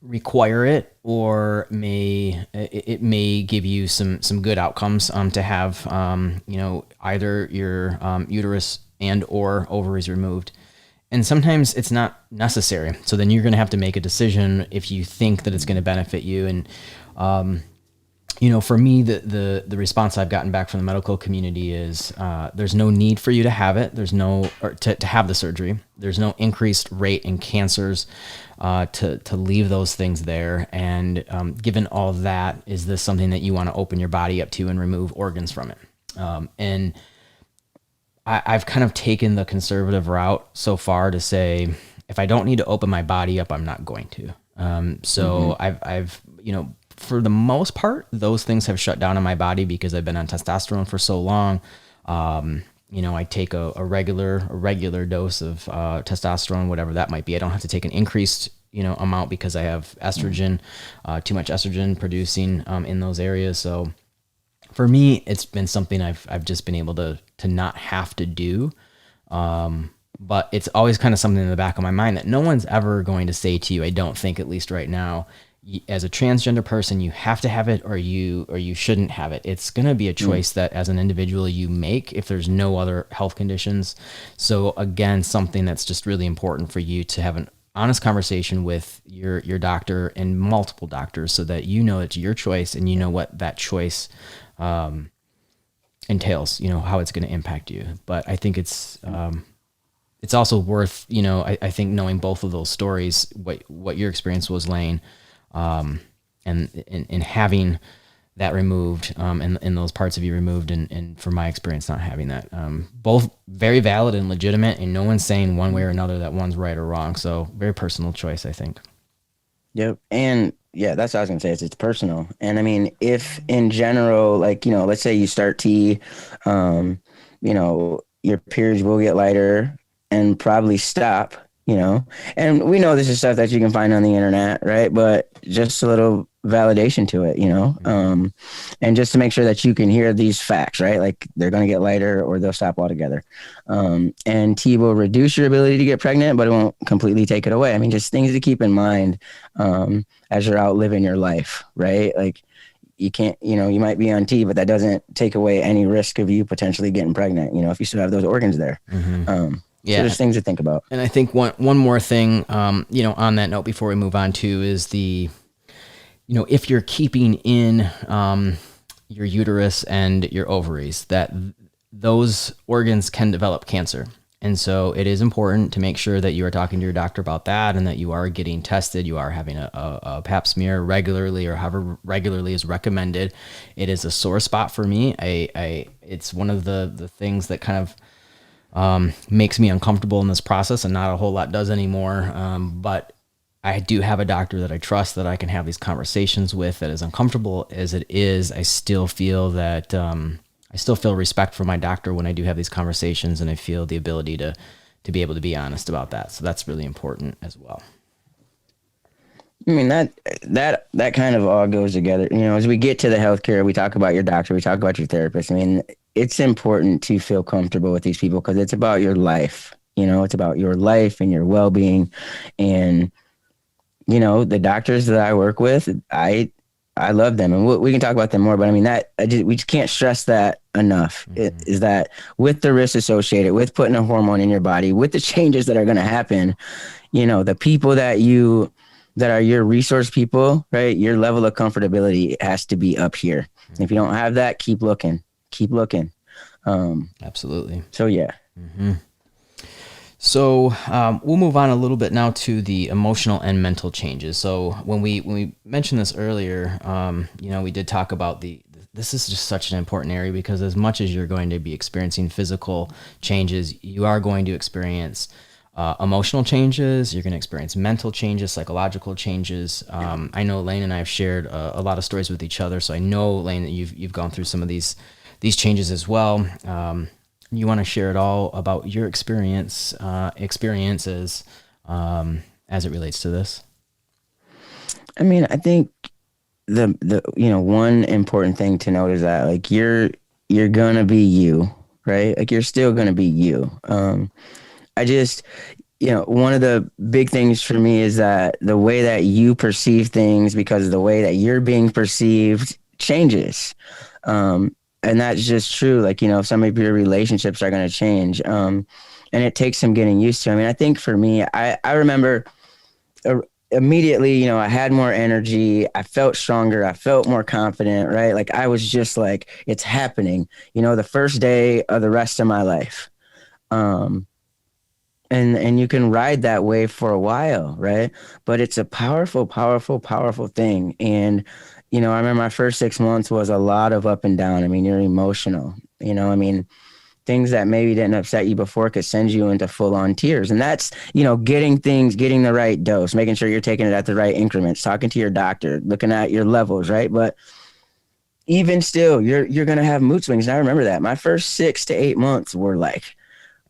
require it, or it may give you some good outcomes to have either your uterus and or ovaries removed. And sometimes it's not necessary. So then you're going to have to make a decision if you think that it's going to benefit you. And for me, the response I've gotten back from the medical community is there's no need for you to have it. There's to have the surgery. There's no increased rate in cancers to leave those things there. And given all that, is this something that you want to open your body up to and remove organs from it? And I've kind of taken the conservative route so far to say, if I don't need to open my body up, I'm not going to. I've for the most part, those things have shut down in my body because I've been on testosterone for so long. I take a regular dose of testosterone, whatever that might be. I don't have to take an increased, amount because I have estrogen, too much estrogen producing in those areas. So for me, it's been something I've just been able to not have to do. But it's always kind of something in the back of my mind that no one's ever going to say to you, I don't think, at least right now, as a transgender person, you have to have it or you shouldn't have it. It's going to be a choice that as an individual you make if there's no other health conditions. So again, something that's just really important for you to have an honest conversation with your doctor and multiple doctors so that it's your choice and you know what that choice entails, how it's going to impact you. But I think it's also worth, I think knowing both of those stories, what your experience was, Layne, and having that removed, and those parts of you removed, and from my experience, not having that, both very valid and legitimate, and no one's saying one way or another that one's right or wrong. So very personal choice, I think. Yep. And yeah, that's what I was gonna say. It's personal. And I mean, if in general, like, let's say you start T, your periods will get lighter and probably stop, and we know this is stuff that you can find on the internet, right? But just a little validation to it, and just to make sure that you can hear these facts, right? Like they're going to get lighter or they'll stop altogether. And T will reduce your ability to get pregnant, but it won't completely take it away. I mean, just things to keep in mind as you're out living your life, right? Like you can't, you might be on T, but that doesn't take away any risk of you potentially getting pregnant, if you still have those organs there. Yeah. So there's things to think about. And I think one more thing, on that note before we move on to is if you're keeping in your uterus and your ovaries, that those organs can develop cancer. And so it is important to make sure that you are talking to your doctor about that and that you are getting tested. You are having a pap smear regularly or however regularly is recommended. It is a sore spot for me. It's one of the things that kind of makes me uncomfortable in this process, and not a whole lot does anymore. But I do have a doctor that I trust that I can have these conversations with. That as uncomfortable as it is, I still feel that I still feel respect for my doctor when I do have these conversations, and I feel the ability to be able to be honest about that. So that's really important as well. I mean, that kind of all goes together. As we get to the healthcare, we talk about your doctor, we talk about your therapist. I mean, it's important to feel comfortable with these people because it's about your life. It's about your life and your well-being. And, the doctors that I work with, I love them, and we can talk about them more. But I mean, we just can't stress that enough. Mm-hmm. Is that with the risks associated with putting a hormone in your body, with the changes that are going to happen, the people that are your resource people, right? Your level of comfortability has to be up here. Mm-hmm. If you don't have that, keep looking. Absolutely. So yeah. Mm-hmm. So we'll move on a little bit now to the emotional and mental changes. So when we mentioned this earlier, we did talk about this is just such an important area because as much as you're going to be experiencing physical changes, you are going to experience emotional changes. You're going to experience mental changes, psychological changes. I know Layne and I have shared a lot of stories with each other. So I know, Layne, that you've gone through some of these changes as well. You want to share it all about your experiences as it relates to this? I mean, I think the one important thing to note is that like you're gonna be you, right? Like you're still gonna be you. I just one of the big things for me is that the way that you perceive things because of the way that you're being perceived changes. And that's just true. Like, some of your relationships are going to change. And it takes some getting used to. I mean, I think for me, I remember immediately, I had more energy. I felt stronger. I felt more confident, right? Like I was just like, it's happening, the first day of the rest of my life. And you can ride that wave for a while, right? But it's a powerful, powerful, powerful thing. And I remember my first 6 months was a lot of up and down. I mean, you're emotional, I mean, things that maybe didn't upset you before could send you into full on tears. And that's, getting the right dose, making sure you're taking it at the right increments, talking to your doctor, looking at your levels, right? But even still, you're gonna have mood swings. And I remember that my first 6 to 8 months were like,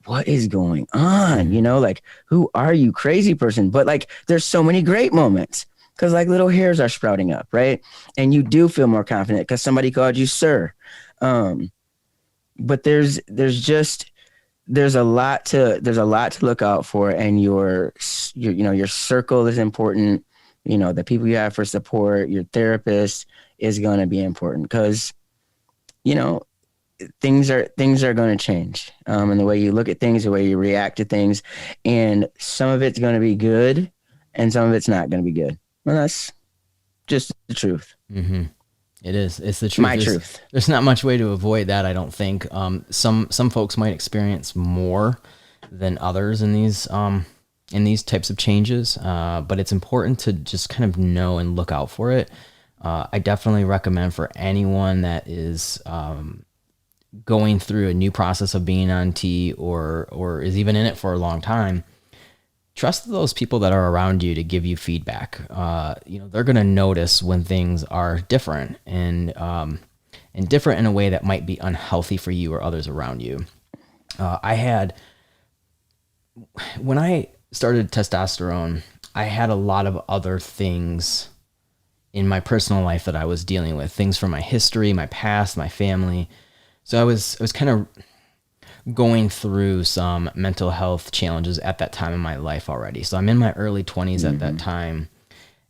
what is going on? Mm-hmm. Like, who are you, crazy person? But like, there's so many great moments because like little hairs are sprouting up, right? And you do feel more confident because somebody called you sir. Um, but there's a lot to look out for, and your circle is important. The people you have for support, your therapist is going to be important because you know things are going to change, and the way you look at things, the way you react to things, and some of it's going to be good and some of it's not going to be good. Well, that's just the truth. Mm-hmm. It is. It's the truth. My truth. There's not much way to avoid that, I don't think. Some folks might experience more than others in these types of changes, but it's important to just kind of know and look out for it. I definitely recommend for anyone that is going through a new process of being on T, or is even in it for a long time, trust those people that are around you to give you feedback. They're going to notice when things are different, and different in a way that might be unhealthy for you or others around you. When I started testosterone, I had a lot of other things in my personal life that I was dealing with, things from my history, my past, my family. So I was kind of going through some mental health challenges at that time in my life already. So I'm in my early 20s at that time,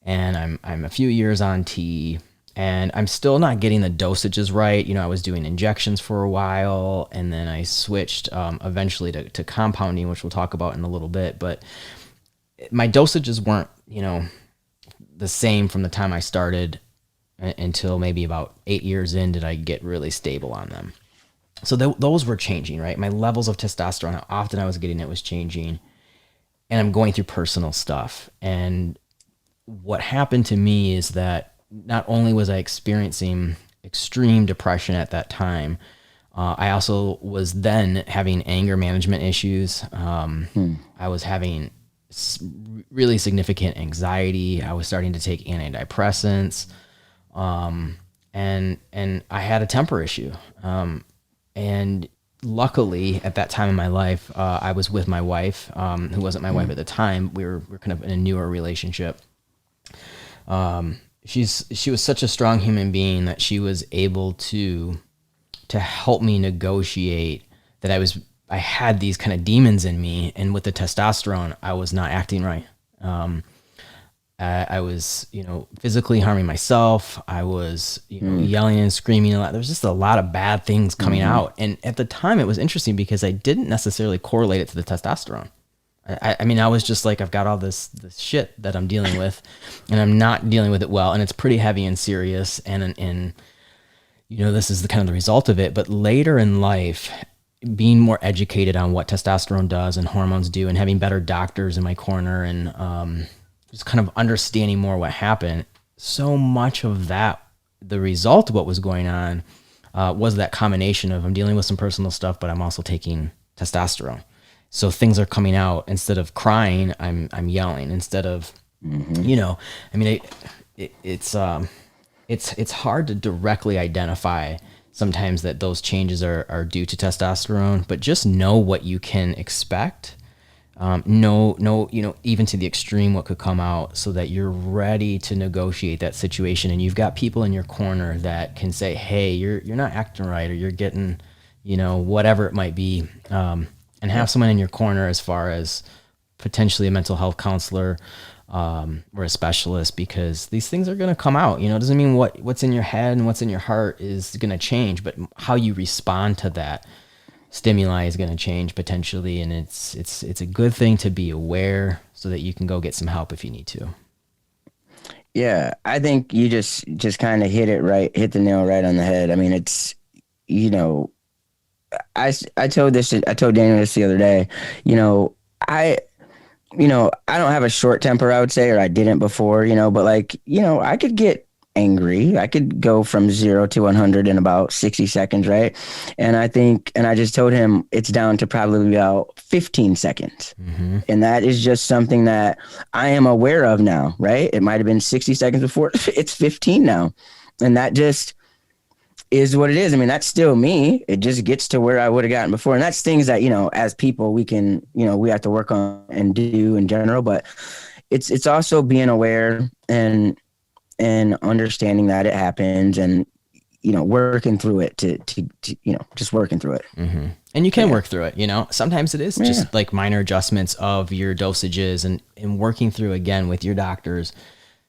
and I'm a few years on T, and I'm still not getting the dosages right. I was doing injections for a while, and then I switched eventually to compounding, which we'll talk about in a little bit. But my dosages weren't, the same from the time I started until maybe about 8 years in did I get really stable on them. So those were changing, right? My levels of testosterone, how often I was getting it, was changing. And I'm going through personal stuff. And what happened to me is that not only was I experiencing extreme depression at that time, I also was then having anger management issues. I was having really significant anxiety. I was starting to take antidepressants. And I had a temper issue. And luckily, at that time in my life, I was with my wife, who wasn't my wife at the time. We were kind of in a newer relationship. She was such a strong human being that she was able to help me negotiate that I had these kind of demons in me, and with the testosterone, I was not acting right. I was, physically harming myself. I was, yelling and screaming a lot. There was just a lot of bad things coming out. And at the time, it was interesting because I didn't necessarily correlate it to the testosterone. I mean, I was just like, I've got all this shit that I'm dealing with, and I'm not dealing with it well, and it's pretty heavy and serious. And this is the kind of the result of it. But later in life, being more educated on what testosterone does and hormones do, and having better doctors in my corner, and just kind of understanding more what happened, so much of that, the result of what was going on, was that combination of I'm dealing with some personal stuff, but I'm also taking testosterone. So things are coming out. Instead of crying, I'm yelling. Instead of, I mean, it's hard to directly identify sometimes that those changes are due to testosterone, but just know what you can expect. Know, even to the extreme what could come out, so that you're ready to negotiate that situation, and you've got people in your corner that can say, hey, you're not acting right, or you're getting, whatever it might be, and have someone in your corner as far as potentially a mental health counselor, or a specialist, because these things are going to come out. It doesn't mean what's in your head and what's in your heart is going to change, but how you respond to that stimuli is going to change potentially. And it's a good thing to be aware so that you can go get some help if you need to. Yeah, I think you just kind of hit the nail right on the head. I mean, it's, I told Daniel this the other day. I I don't have a short temper, I would say, or I didn't before, but like, I could get angry. I could go from 0 to 100 in about 60 seconds, right? And I just told him it's down to probably about 15 seconds. Mm-hmm. And that is just something that I am aware of now, right? It might have been 60 seconds before. It's 15 now. And that just, is what it is. I mean, that's still me. It just gets to where I would have gotten before. And that's things that, as people, we can, we have to work on and do in general. But it's also being aware and understanding that it happens, and, working through it to just working through it. Mm-hmm. And you can work through it, sometimes it is just like minor adjustments of your dosages and working through again with your doctors,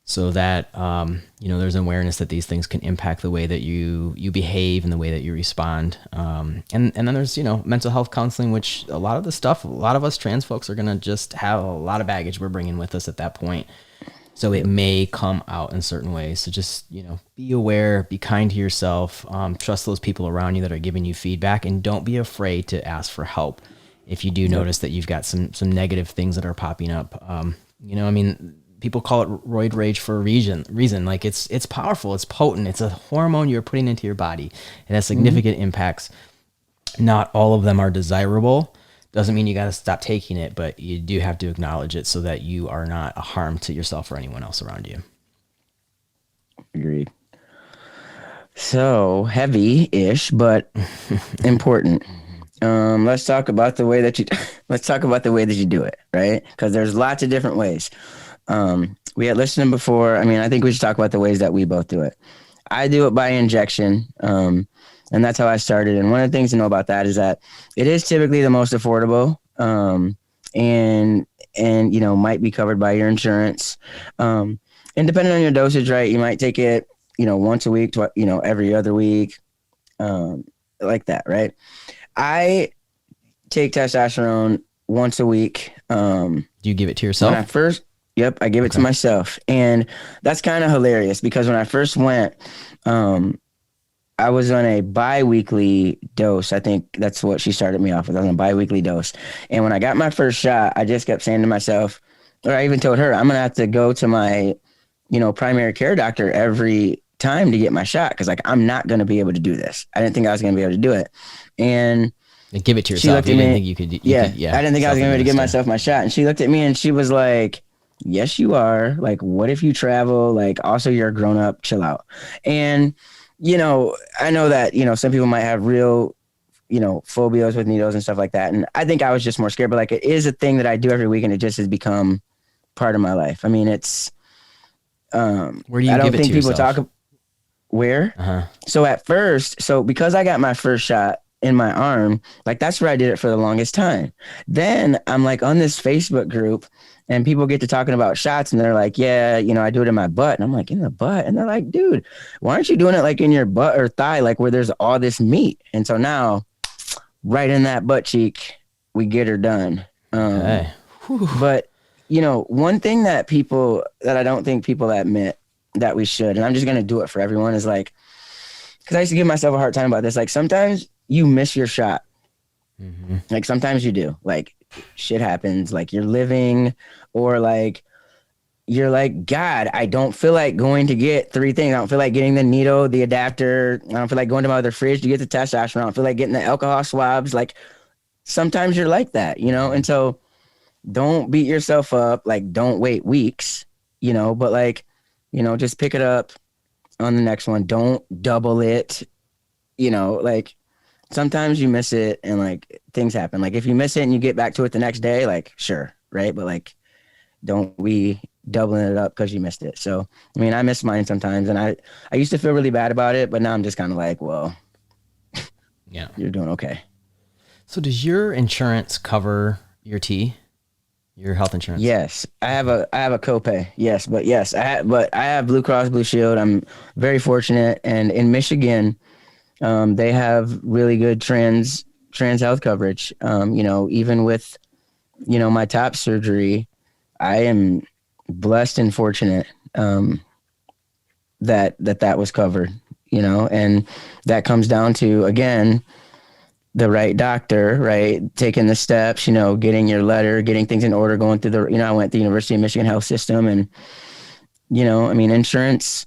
so that, there's awareness that these things can impact the way that you behave and the way that you respond. And then there's, mental health counseling, which a lot of us trans folks are going to just have a lot of baggage we're bringing with us at that point. So it may come out in certain ways. So just, be aware, be kind to yourself, trust those people around you that are giving you feedback, and don't be afraid to ask for help if you do notice that you've got some negative things that are popping up. People call it roid rage for a reason. Like it's powerful, it's potent, it's a hormone you're putting into your body. It has significant impacts. Not all of them are desirable. Doesn't mean you got to stop taking it, but you do have to acknowledge it so that you are not a harm to yourself or anyone else around you. Agreed. So heavy-ish, but important. Let's talk about the way that you do it, right? Because there's lots of different ways. We had listened before. I mean, I think we should talk about the ways that we both do it. I do it by injection. And that's how I started. And one of the things to know about that is that it is typically the most affordable, and might be covered by your insurance. And depending on your dosage, right, you might take it, once a week, every other week, like that, right? I take testosterone once a week. Do you give it to yourself? Yep, I give it to myself. And that's kind of hilarious because when I first went, I was on a bi-weekly dose. I think that's what she started me off with. I was on a bi-weekly dose. And when I got my first shot, I just kept saying to myself, or I even told her, I'm going to have to go to my, primary care doctor every time to get my shot. Cause like, I'm not going to be able to do this. I didn't think I was going to be able to do it. And give it to yourself. You didn't think you could. I didn't think I was going to be able to give myself my shot. And she looked at me and she was like, yes, you are. Like, what if you travel? Like, also you're a grown up, chill out. And, I know that, some people might have real, phobias with needles and stuff like that. And I think I was just more scared, but like, it is a thing that I do every week and it just has become part of my life. I mean, it's, where do you I don't give it think to people yourself? talk where. So at first, because I got my first shot in my arm, like that's where I did it for the longest time. Then I'm like on this Facebook group and people get to talking about shots and they're like, yeah, I do it in my butt. And I'm like, in the butt? And they're like, dude, why aren't you doing it like in your butt or thigh, like where there's all this meat? And so now right in that butt cheek, we get her done. But, one thing that I don't think people admit that we should, and I'm just going to do it for everyone, is like, because I used to give myself a hard time about this. Like sometimes you miss your shot. Mm-hmm. Like sometimes you do. Like shit happens. Like you're living, or like you're like, God, I don't feel like going to get 3 things. I don't feel like getting the needle, the adapter. I don't feel like going to my other fridge to get the testosterone. I don't feel like getting the alcohol swabs. Like sometimes you're like that, And so don't beat yourself up. Like don't wait weeks, but like, just pick it up on the next one. Don't double it, like sometimes you miss it and like things happen. Like if you miss it and you get back to it the next day, like sure. Right. But like, don't be doubling it up because you missed it. So, I mean, I miss mine sometimes and I used to feel really bad about it, but now I'm just kind of like, well, yeah, you're doing okay. So does your insurance cover your your health insurance? Yes, I have a copay. Yes. I have Blue Cross Blue Shield. I'm very fortunate. And in Michigan, they have really good trans health coverage. Even with, my top surgery, I am blessed and fortunate that was covered, and that comes down to, again, the right doctor, right? Taking the steps, getting your letter, getting things in order, going through the, I went to the University of Michigan health system and, I mean, insurance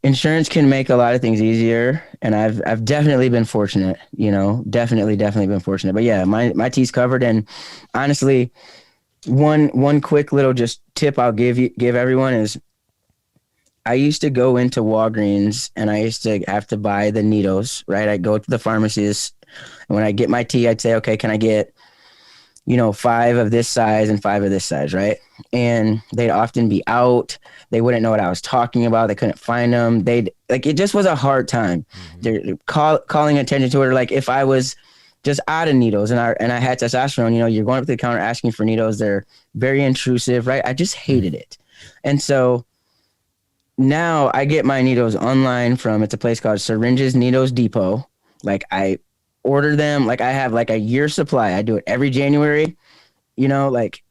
can make a lot of things easier. And I've definitely been fortunate, definitely been fortunate, but yeah, my T's covered. And honestly, one quick little just tip I'll give everyone is I used to go into Walgreens and I used to have to buy the needles, right? I'd go to the pharmacist, and when I get my tea, I'd say, okay, can I get, 5 of this size and 5 of this size, right? And they'd often be out. They wouldn't know what I was talking about. They couldn't find them. They'd like, it just was a hard time. They're calling attention to it. Or like if I was just out of needles and I had testosterone, you're going up to the counter asking for needles. They're very intrusive, right? I just hated it. And so now I get my needles online from, it's a place called Syringes Needles Depot. Like I order them, like I have like a year supply. I do it every January, like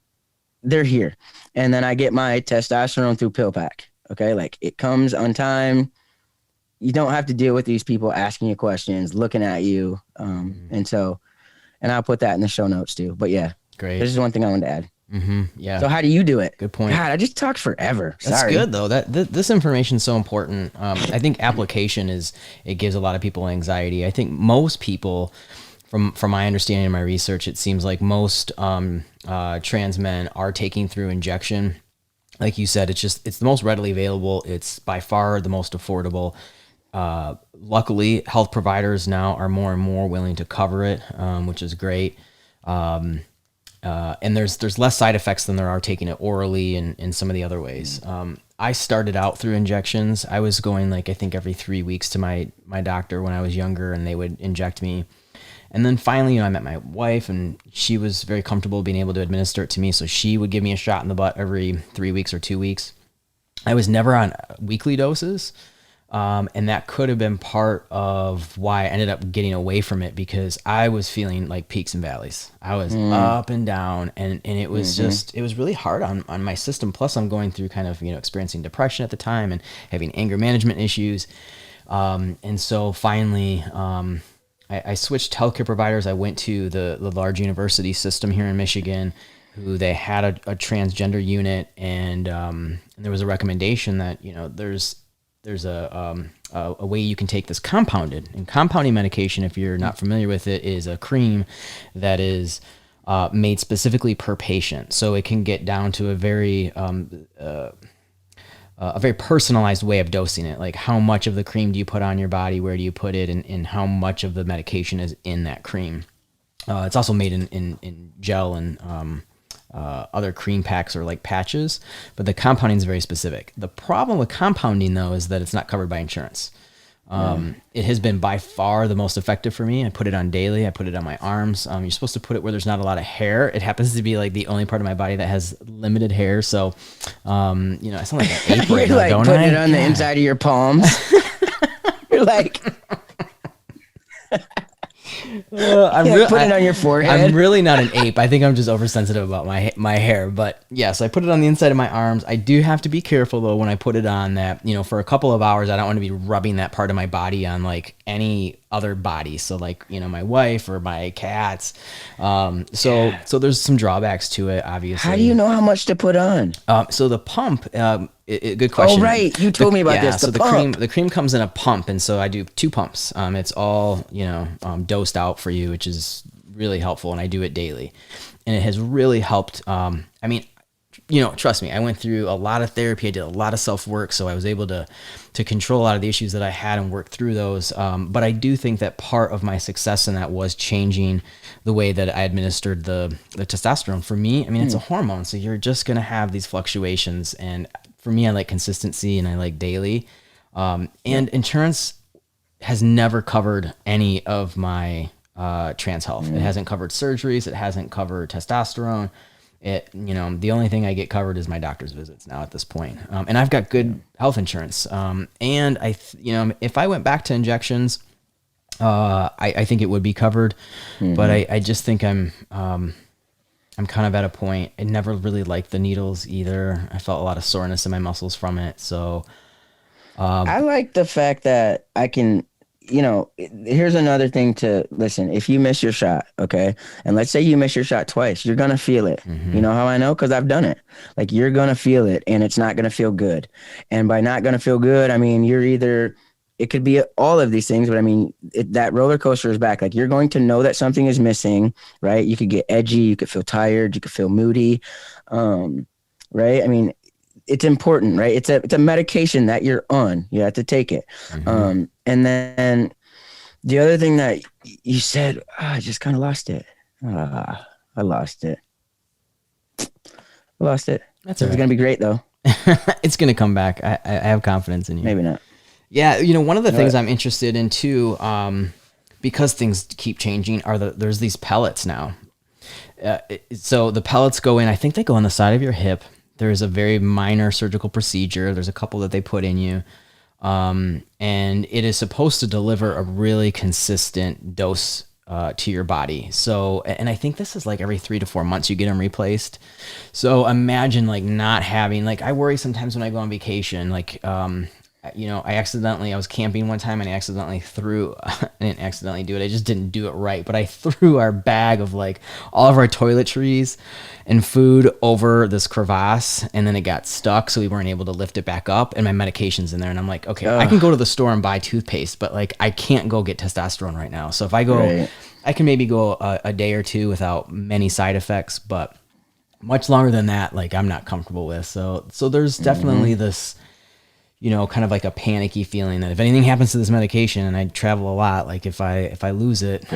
they're here. And then I get my testosterone through pill pack. Okay. Like it comes on time. You don't have to deal with these people asking you questions, looking at you. And I'll put that in the show notes too, but yeah, Great. This is one thing I wanted to add. Yeah. So how do you do it? Good point. God, I just talked forever. That's Sorry. good though. This information is so important. I think application it gives a lot of people anxiety. I think most people, from my understanding and my research, it seems like most trans men are taking through injection. Like you said, it's the most readily available. It's by far the most affordable. Luckily, health providers now are more and more willing to cover it, which is great. And there's less side effects than there are taking it orally and in some of the other ways. I started out through injections. I was going I think every 3 weeks to my doctor when I was younger, and they would inject me. And then finally, I met my wife, and she was very comfortable being able to administer it to me. So she would give me a shot in the butt every 3 weeks or 2 weeks. I was never on weekly doses. And that could have been part of why I ended up getting away from it, because I was feeling like peaks and valleys. I was up and down, and it was it was really hard on my system. Plus I'm going through kind of, experiencing depression at the time and having anger management issues. And so finally, I switched healthcare providers. I went to the large university system here in Michigan, who they had a transgender unit. And there was a recommendation that, there's a way you can take this compounded. And compounding medication, if you're not familiar with it, is a cream that is made specifically per patient. So it can get down to a very personalized way of dosing it. Like how much of the cream do you put on your body? Where do you put it? And how much of the medication is in that cream? It's also made in gel and other cream packs or like patches, but the compounding is very specific. The problem with compounding though is that it's not covered by insurance. It has been by far the most effective for me. I put it on daily. I put it on my arms. You're supposed to put it where there's not a lot of hair. It happens to be like the only part of my body that has limited hair. So, I sound like an ape right now, like don't putting I? it on the inside of your palms. You're like, put it on your forehead. I'm really not an ape. I think I'm just oversensitive about my hair. But yes, I put it on the inside of my arms. I do have to be careful though when I put it on that, for a couple of hours, I don't want to be rubbing that part of my body on like any other body. So like, my wife or my cats. So there's some drawbacks to it, obviously. How do you know how much to put on? So the pump, good question. Oh, right. You told me about this. So the cream comes in a pump. And so I do 2 pumps. It's all, dosed out for you, which is really helpful. And I do it daily. And it has really helped. Trust me, I went through a lot of therapy. I did a lot of self-work. So I was able to control a lot of the issues that I had and work through those. But I do think that part of my success in that was changing the way that I administered the testosterone. For me, it's a hormone. So you're just going to have these fluctuations. And for me, I like consistency and I like daily. And insurance has never covered any of my trans health. It hasn't covered surgeries. It hasn't covered testosterone. The only thing I get covered is my doctor's visits now at this point. And I've got good health insurance. And if I went back to injections, I think it would be covered, but I just think I'm kind of at a point. I never really liked the needles either. I felt a lot of soreness in my muscles from it. So, I like the fact that I can, here's another thing to listen. If you miss your shot, okay, and let's say you miss your shot twice, you're going to feel it. You know how I know? Because I've done it. Like you're going to feel it and it's not going to feel good. And by not going to feel good, you're either, it could be all of these things, but that roller coaster is back. Like you're going to know that something is missing, right? You could get edgy. You could feel tired. You could feel moody. Right. it's important, right? It's a medication that you're on. You have to take it. And then the other thing that you said, I just kind of lost it. I lost it. That's It's gonna be great though. It's gonna come back. I have confidence in you. Maybe not. Yeah, one of the things I'm interested in too, because things keep changing, there's these pellets now. So the pellets go in. I think they go on the side of your hip. There's a very minor surgical procedure. There's a couple that they put in you, and it is supposed to deliver a really consistent dose to your body. So, and I think this is like every 3 to 4 months you get them replaced. So imagine like not having, like, I worry sometimes when I go on vacation, like, I was camping one time and I didn't accidentally do it. I just didn't do it right. But I threw our bag of like all of our toiletries and food over this crevasse, and then it got stuck. So we weren't able to lift it back up, and my medication's in there. And I'm like, okay, I can go to the store and buy toothpaste, but like, I can't go get testosterone right now. So if I go, I can maybe go a day or two without many side effects, but much longer than that, like, I'm not comfortable with. So there's definitely this, kind of like a panicky feeling that if anything happens to this medication, and I travel a lot, like if I lose it,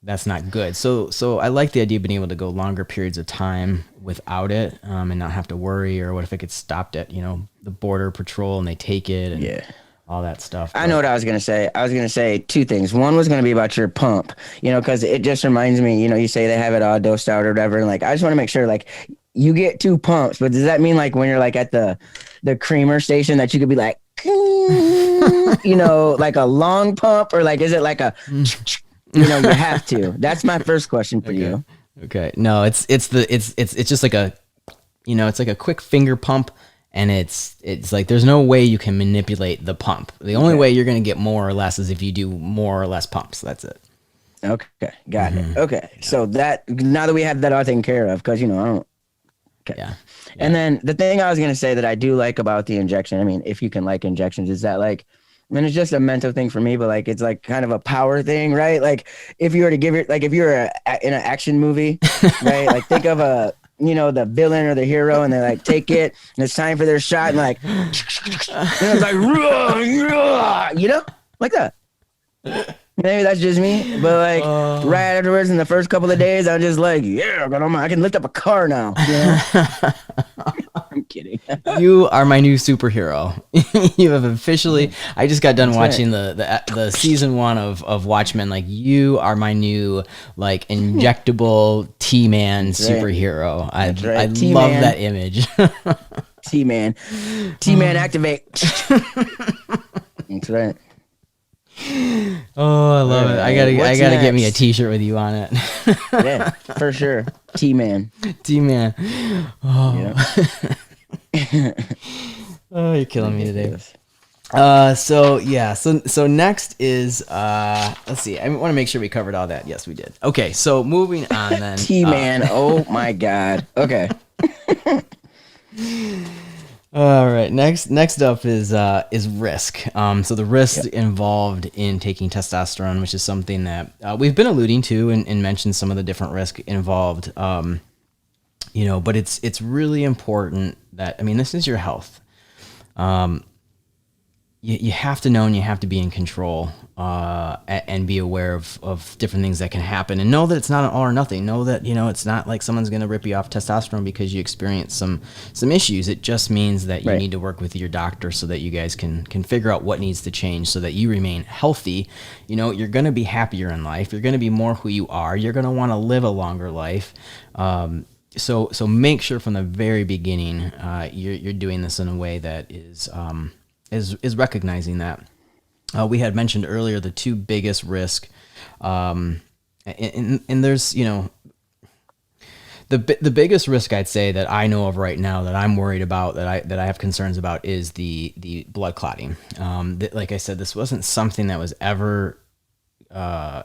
that's not good. So I like the idea of being able to go longer periods of time without it, and not have to worry, or what if it gets stopped at, the border patrol and they take it and all that stuff. I know what I was going to say. I was going to say two things. One was going to be about your pump, because it just reminds me, you say they have it all dosed out or whatever. And like, I just want to make sure, like, you get 2 pumps, but does that mean like when you're like at the creamer station that you could be like, like a long pump, or like, is it like a, you have to? That's my first question for you. Okay. No, it's just like a, it's like a quick finger pump, and it's like, there's no way you can manipulate the pump. The only way you're going to get more or less is if you do more or less pumps. That's it. Okay. Got it. Okay. Yeah. So that, now that we have that all taken care of, cause I don't, okay. Yeah. And then the thing I was going to say that I do like about the injection, I mean, if you can like injections, is that like, it's just a mental thing for me, but like, it's like kind of a power thing, right? Like if you were to give it, like if you're in an action movie, right? Like think of the villain or the hero, and they like take it and it's time for their shot, and like, and it's like, like that. Maybe that's just me, but like right afterwards, in the first couple of days, I'm just like, yeah, but I can lift up a car now. I'm kidding. You are my new superhero. You have officially. I just got done watching the season 1 of Watchmen. Like, you are my new like injectable T-Man superhero. I love that image. T-Man activate. That's right. Oh, I love it. I gotta get me a T-shirt with you on it. Yeah, for sure. T-Man. Oh. Yeah. Oh, you're killing me today. So next is let's see. I want to make sure we covered all that. Yes, we did. Okay, so moving on then. T-Man. Oh my God. Okay. All right. Next up is risk. So the risk involved in taking testosterone, which is something that we've been alluding to and mentioned some of the different risk involved. But it's really important that, this is your health. You have to know, and you have to be in control, and be aware of different things that can happen, and know that it's not an all or nothing. Know that, it's not like someone's going to rip you off testosterone because you experience some issues. It just means that you need to work with your doctor so that you guys can figure out what needs to change so that you remain healthy. You're going to be happier in life. You're going to be more who you are. You're going to want to live a longer life. So make sure from the very beginning, you're doing this in a way that is recognizing that. We had mentioned earlier the 2 biggest risk, and there's the biggest risk I'd say that I know of right now that I'm worried about, that I have concerns about, is the blood clotting. Like I said, this wasn't something that was ever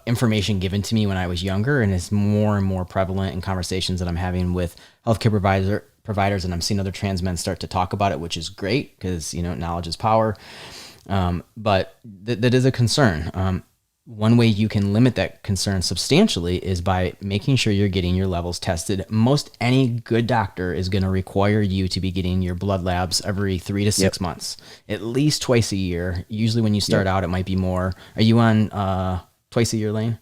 information given to me when I was younger, and it's more and more prevalent in conversations that I'm having with healthcare providers, and I'm seeing other trans men start to talk about it, which is great because knowledge is power. But that is a concern. one way you can limit that concern substantially is by making sure you're getting your levels tested. Most any good doctor is going to require you to be getting your blood labs every 3 to 6 months, at least twice a year. Usually when you start out, it might be more. Are you on twice a year, Layne?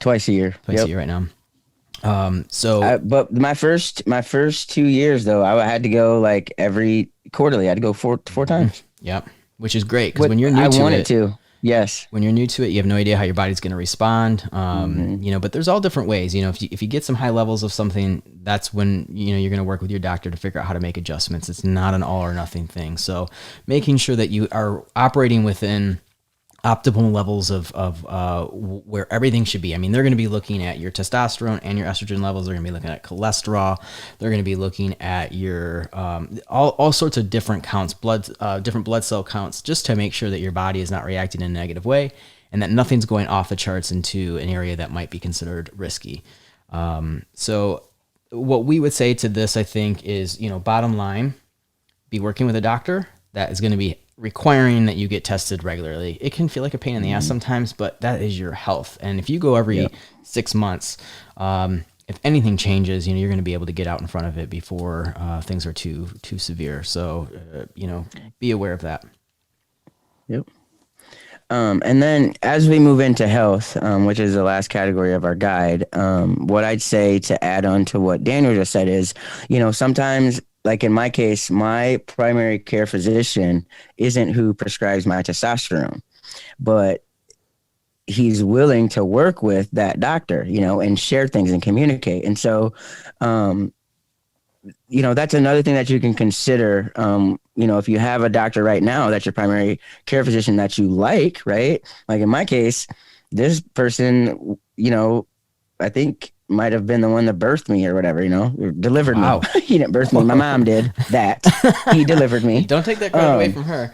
Twice a year. Twice a year right now. But my first 2 years though, I had to go like every quarterly. I had to go four times. Yep. Which is great because when you're new to it, I wanted to. Yes. When you're new to it, you have no idea how your body's going to respond. You know, but there's all different ways. You know, if you get some high levels of something, that's when, you know, you're going to work with your doctor to figure out how to make adjustments. It's not an all or nothing thing. So making sure that you are operating within optimal levels of where everything should be. I mean, they're going to be looking at your testosterone and your estrogen levels. They're going to be looking at cholesterol. They're going to be looking at your all sorts of different counts, different blood cell counts, just to make sure that your body is not reacting in a negative way and that nothing's going off the charts into an area that might be considered risky. So what we would say to this, I think, is, you know, bottom line, be working with a doctor that is going to be requiring that you get tested regularly. It can feel like a pain in the ass sometimes, but that is your health. And if you go every 6 months, if anything changes, you know, you're going to be able to get out in front of it before things are too severe. So, you know, be aware of that. Yep. And then as we move into health, which is the last category of our guide, what I'd say to add on to what Daniel just said is, you know, sometimes, like in my case, my primary care physician isn't who prescribes my testosterone, but he's willing to work with that doctor, you know, and share things and communicate. And so, you know, that's another thing that you can consider. You know, if you have a doctor right now that's your primary care physician that you like, right? Like in my case, this person, you know, I think might have been the one that birthed me or whatever, you know, or delivered me. He didn't birth me. My mom did that. He delivered me. Don't take that credit away from her.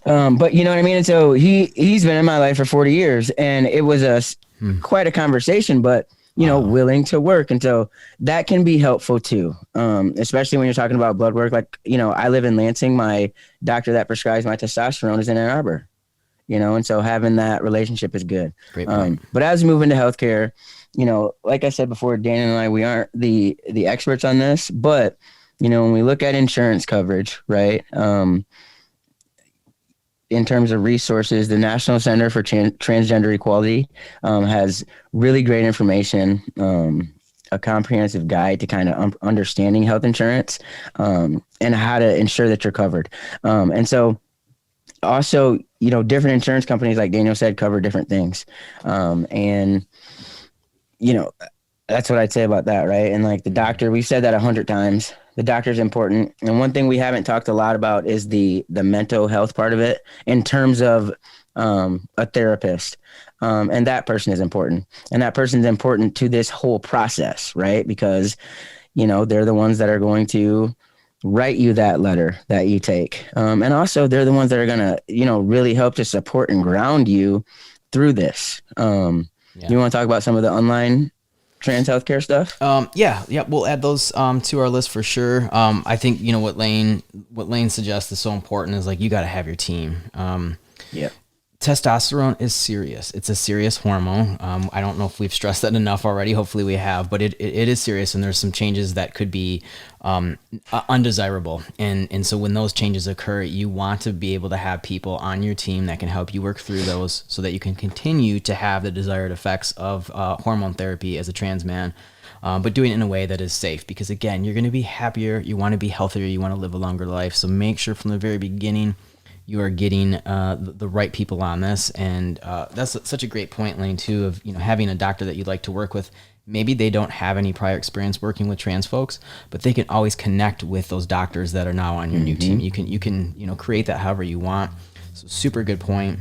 But you know what I mean? And so he's been in my life for 40 years and it was quite a conversation, but you know, willing to work. And so that can be helpful too. Especially when you're talking about blood work. Like, you know, I live in Lansing. My doctor that prescribes my testosterone is in Ann Arbor, you know, and so having that relationship is good. Great point. But as we move into healthcare, you know, like I said before, Daniel and I, we aren't the experts on this, but, you know, when we look at insurance coverage, right, in terms of resources, the National Center for Transgender Equality has really great information, a comprehensive guide to kind of understanding health insurance and how to ensure that you're covered. And so also, you know, different insurance companies, like Daniel said, cover different things. And, you know, that's what I'd say about that, right? And like the doctor, we've said that 100 times. The doctor's important. And one thing we haven't talked a lot about is the mental health part of it in terms of a therapist. And that person is important. And that person's important to this whole process, right? Because, you know, they're the ones that are going to write you that letter that you take. And also they're the ones that are going to, you know, really help to support and ground you through this. You want to talk about some of the online trans healthcare stuff? Yeah. We'll add those to our list for sure. I think, you know, what Layne suggests is so important is like, you got to have your team. Testosterone is serious. It's a serious hormone. I don't know if we've stressed that enough already. Hopefully we have, but it is serious, and there's some changes that could be undesirable. And so when those changes occur, you want to be able to have people on your team that can help you work through those so that you can continue to have the desired effects of hormone therapy as a trans man. But doing it in a way that is safe, because again, you're going to be happier. You want to be healthier. You want to live a longer life. So make sure from the very beginning you are getting the right people on this. And that's such a great point, Layne, too, of, you know, having a doctor that you'd like to work with. Maybe they don't have any prior experience working with trans folks, but they can always connect with those doctors that are now on your new team. You can, you know, create that however you want. So super good point.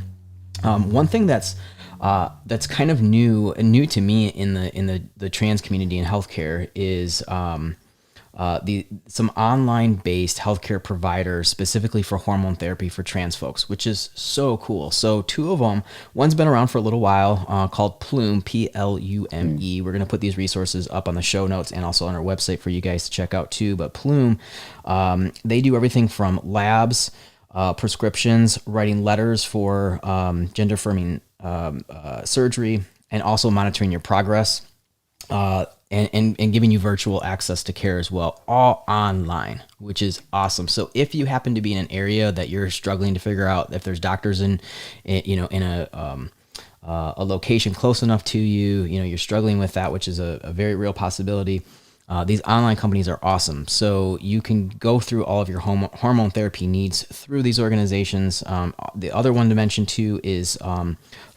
One thing that's kind of new to me in the trans community in healthcare is some online-based healthcare providers specifically for hormone therapy for trans folks, which is so cool. So two of them, one's been around for a little while, called Plume, Plume. We're going to put these resources up on the show notes and also on our website for you guys to check out too. But Plume, they do everything from labs, prescriptions, writing letters for gender-affirming surgery, and also monitoring your progress, and giving you virtual access to care as well, all online, which is awesome. So if you happen to be in an area that you're struggling to figure out if there's doctors in a location close enough to you, you're struggling with that, which is a very real possibility. These online companies are awesome. So you can go through all of your hormone therapy needs through these organizations. The other one to mention too is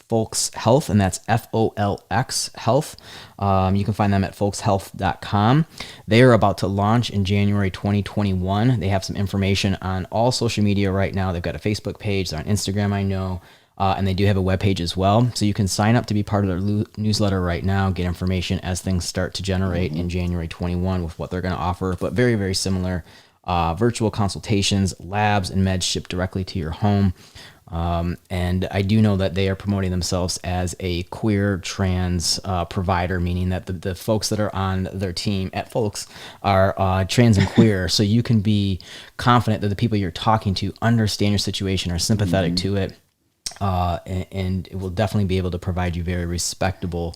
Folx Health, and that's Folx Health. You can find them at folxhealth.com. They are about to launch in January 2021. They have some information on all social media right now. They've got a Facebook page. They're on Instagram, I know. And they do have a webpage as well. So you can sign up to be part of their newsletter right now, get information as things start to generate in January 21 with what they're going to offer. But very, very similar. Virtual consultations, labs, and meds shipped directly to your home. And I do know that they are promoting themselves as a queer trans provider, meaning that the folks that are on their team at Folx are trans and queer. So you can be confident that the people you're talking to understand your situation, are sympathetic to it. And it will definitely be able to provide you very respectable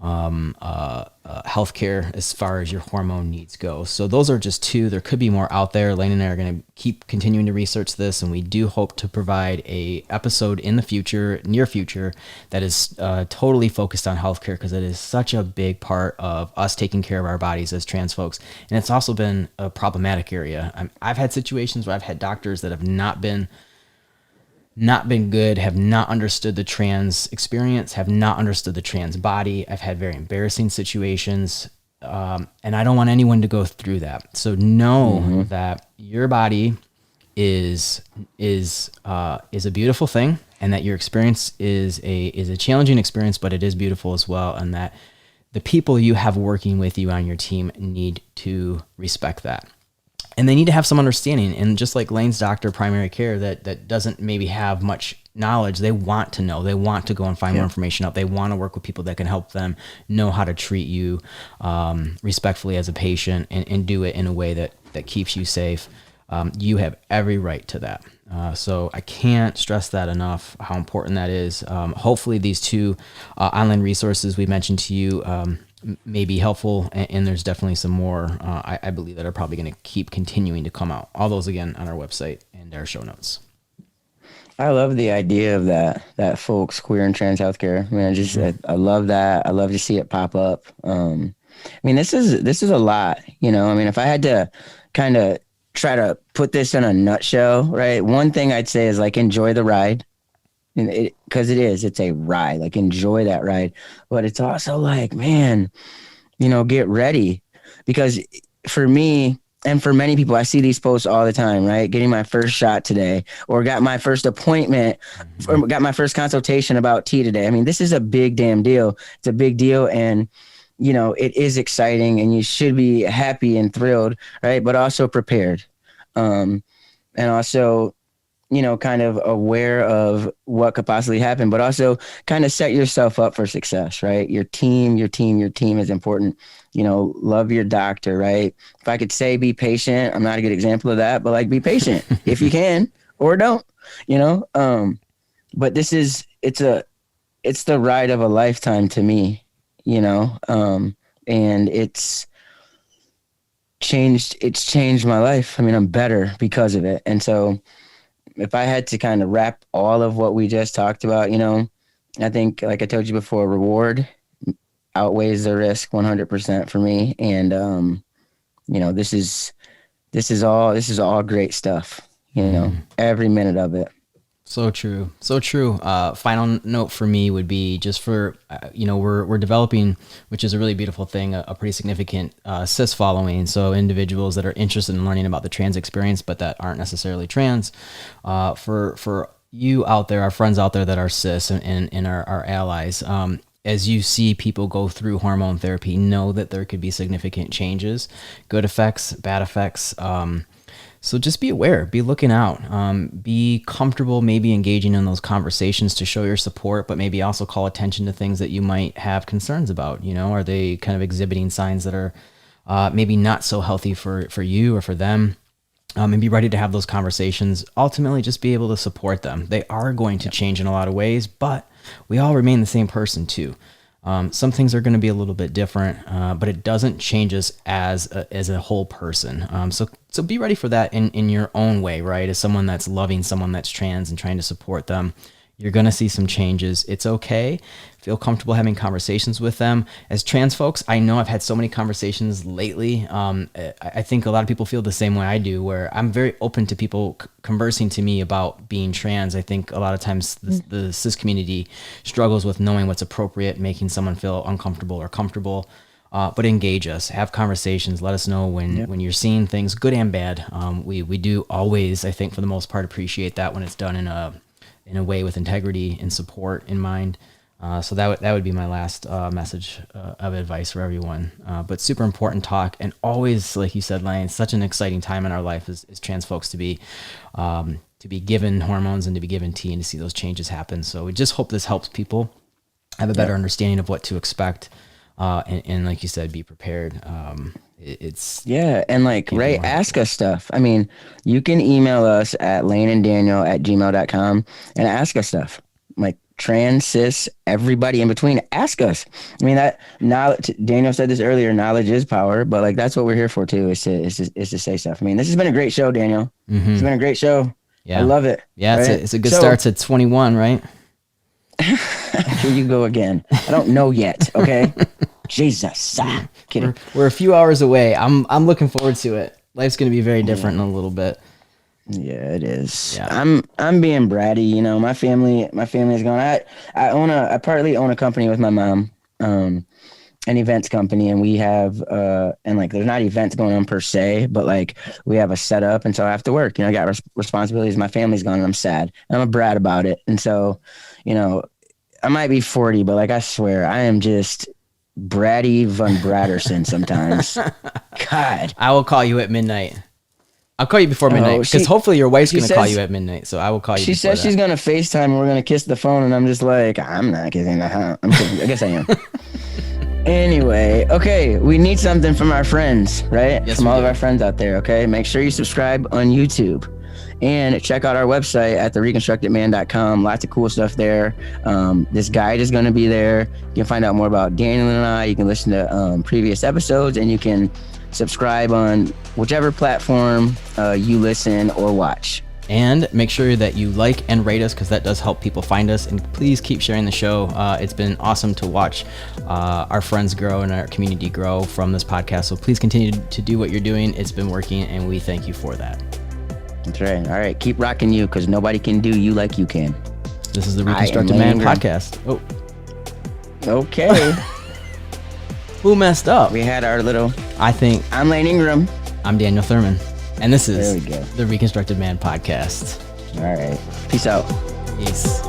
healthcare as far as your hormone needs go. So those are just two. There could be more out there. Layne and I are going to keep continuing to research this, and we do hope to provide a episode in the future, near future, that is totally focused on healthcare, because it is such a big part of us taking care of our bodies as trans folks. And it's also been a problematic area. I've had situations where I've had doctors that have not been good, have not understood the trans experience, have not understood the trans body. I've had very embarrassing situations, and I don't want anyone to go through that. So know that your body is a beautiful thing, and that your experience is a challenging experience, but it is beautiful as well, and that the people you have working with you on your team need to respect that. And they need to have some understanding. And just like Layne's doctor, primary care, that doesn't maybe have much knowledge, they want to know. They want to go and find more information out. They want to work with people that can help them know how to treat you respectfully as a patient, and do it in a way that keeps you safe. You have every right to that. So I can't stress that enough, how important that is. Hopefully these two online resources we mentioned to you may be helpful, and there's definitely some more, I believe, that are probably going to keep continuing to come out. All those, again, on our website and our show notes. I love the idea of that Folx queer and trans healthcare. I mean, I love that. I love to see it pop up. I mean, this is a lot, I mean, if I had to kind of try to put this in a nutshell, right? One thing I'd say is, like, enjoy the ride. Because it's a ride, like, enjoy that ride. But it's also like, man, get ready, because for me and for many people, I see these posts all the time, right? Getting my first shot today, or got my first appointment, or got my first consultation about T today. I mean, this is a big damn deal. It's a big deal. And, it is exciting, and you should be happy and thrilled, right? But also prepared. And also, kind of aware of what could possibly happen, but also kind of set yourself up for success, right? Your team is important. Love your doctor, right? If I could say be patient, I'm not a good example of that, but, like, be patient if you can, or don't, but it's the ride of a lifetime to me, and it's changed my life. I mean, I'm better because of it. And so if I had to kind of wrap all of what we just talked about, I think, like I told you before, reward outweighs the risk 100% for me. And, this is all great stuff, every minute of it. So true. So true. Final note for me would be just for, we're developing, which is a really beautiful thing, a pretty significant cis following. So individuals that are interested in learning about the trans experience, but that aren't necessarily trans. For you out there, our friends out there that are cis and our allies, as you see people go through hormone therapy, know that there could be significant changes, good effects, bad effects. So just be aware, be looking out, be comfortable, maybe engaging in those conversations to show your support, but maybe also call attention to things that you might have concerns about. Are they kind of exhibiting signs that are maybe not so healthy for you or for them? And be ready to have those conversations. Ultimately, just be able to support them. They are going to change in a lot of ways, but we all remain the same person too. Some things are going to be a little bit different, but it doesn't change us as a whole person. So be ready for that in your own way, right? As someone that's loving someone that's trans and trying to support them, you're going to see some changes. It's okay. Feel comfortable having conversations with them. As trans folks, I know I've had so many conversations lately. I think a lot of people feel the same way I do, where I'm very open to people conversing to me about being trans. I think a lot of times the cis community struggles with knowing what's appropriate, making someone feel uncomfortable or comfortable. But engage us, have conversations, let us know when you're seeing things, good and bad. We do always, I think for the most part, appreciate that when it's done in a way with integrity and support in mind. So that would be my last message of advice for everyone. But super important talk, and always, like you said, Layne, such an exciting time in our life as trans folks to be given hormones and to be given tea and to see those changes happen. So we just hope this helps people have a better understanding of what to expect. And like you said, be prepared. And like, right, ask us stuff. I mean, you can email us at layneanddaniel@gmail.com and ask us stuff like trans, cis, everybody in between. Ask us. I mean, that knowledge, Daniel said this earlier, knowledge is power, but like, that's what we're here for too, is to say stuff. I mean, this has been a great show, Daniel. It's been a great show. Yeah. I love it. Yeah. Right? It's a good start to 21, right? Here you go again. I don't know yet. Okay. Jesus. Kidding. We're a few hours away. I'm looking forward to it. Life's going to be very different in a little bit. Yeah, it is. Yeah. I'm being bratty. You know, my family is going. I partly own a company with my mom, an events company, and we have and like there's not events going on per se, but like we have a setup, and so I have to work. You know, I got responsibilities. My family's gone, and I'm sad. And I'm a brat about it, and so, you know, I might be 40, but like I swear I am just bratty von Bratterson sometimes. God. I will call you at midnight. I'll call you before midnight because hopefully your wife's going to call you at midnight. So I will call you. She says she's going to FaceTime and we're going to kiss the phone. And I'm just like, I'm not kissing the phone. I guess I am. Anyway, okay. We need something from our friends, right? Yes, from all of our friends out there. Okay. Make sure you subscribe on YouTube and check out our website at thereconstructedman.com. Lots of cool stuff there. This guide is going to be there. You can find out more about Daniel and I. You can listen to previous episodes, and you can subscribe on whichever platform you listen or watch. And make sure that you like and rate us, because that does help people find us. And please keep sharing the show. It's been awesome to watch our friends grow and our community grow from this podcast. So please continue to do what you're doing. It's been working, and we thank you for that. That's right. All right. Keep rocking you, because nobody can do you like you can. This is the Reconstructed Man podcast. Oh. Okay. Who messed up? We had our little... I'm Layne Ingram. I'm Daniel Thurman. And this is the the Reconstructed Man podcast. All right. Peace out. Peace.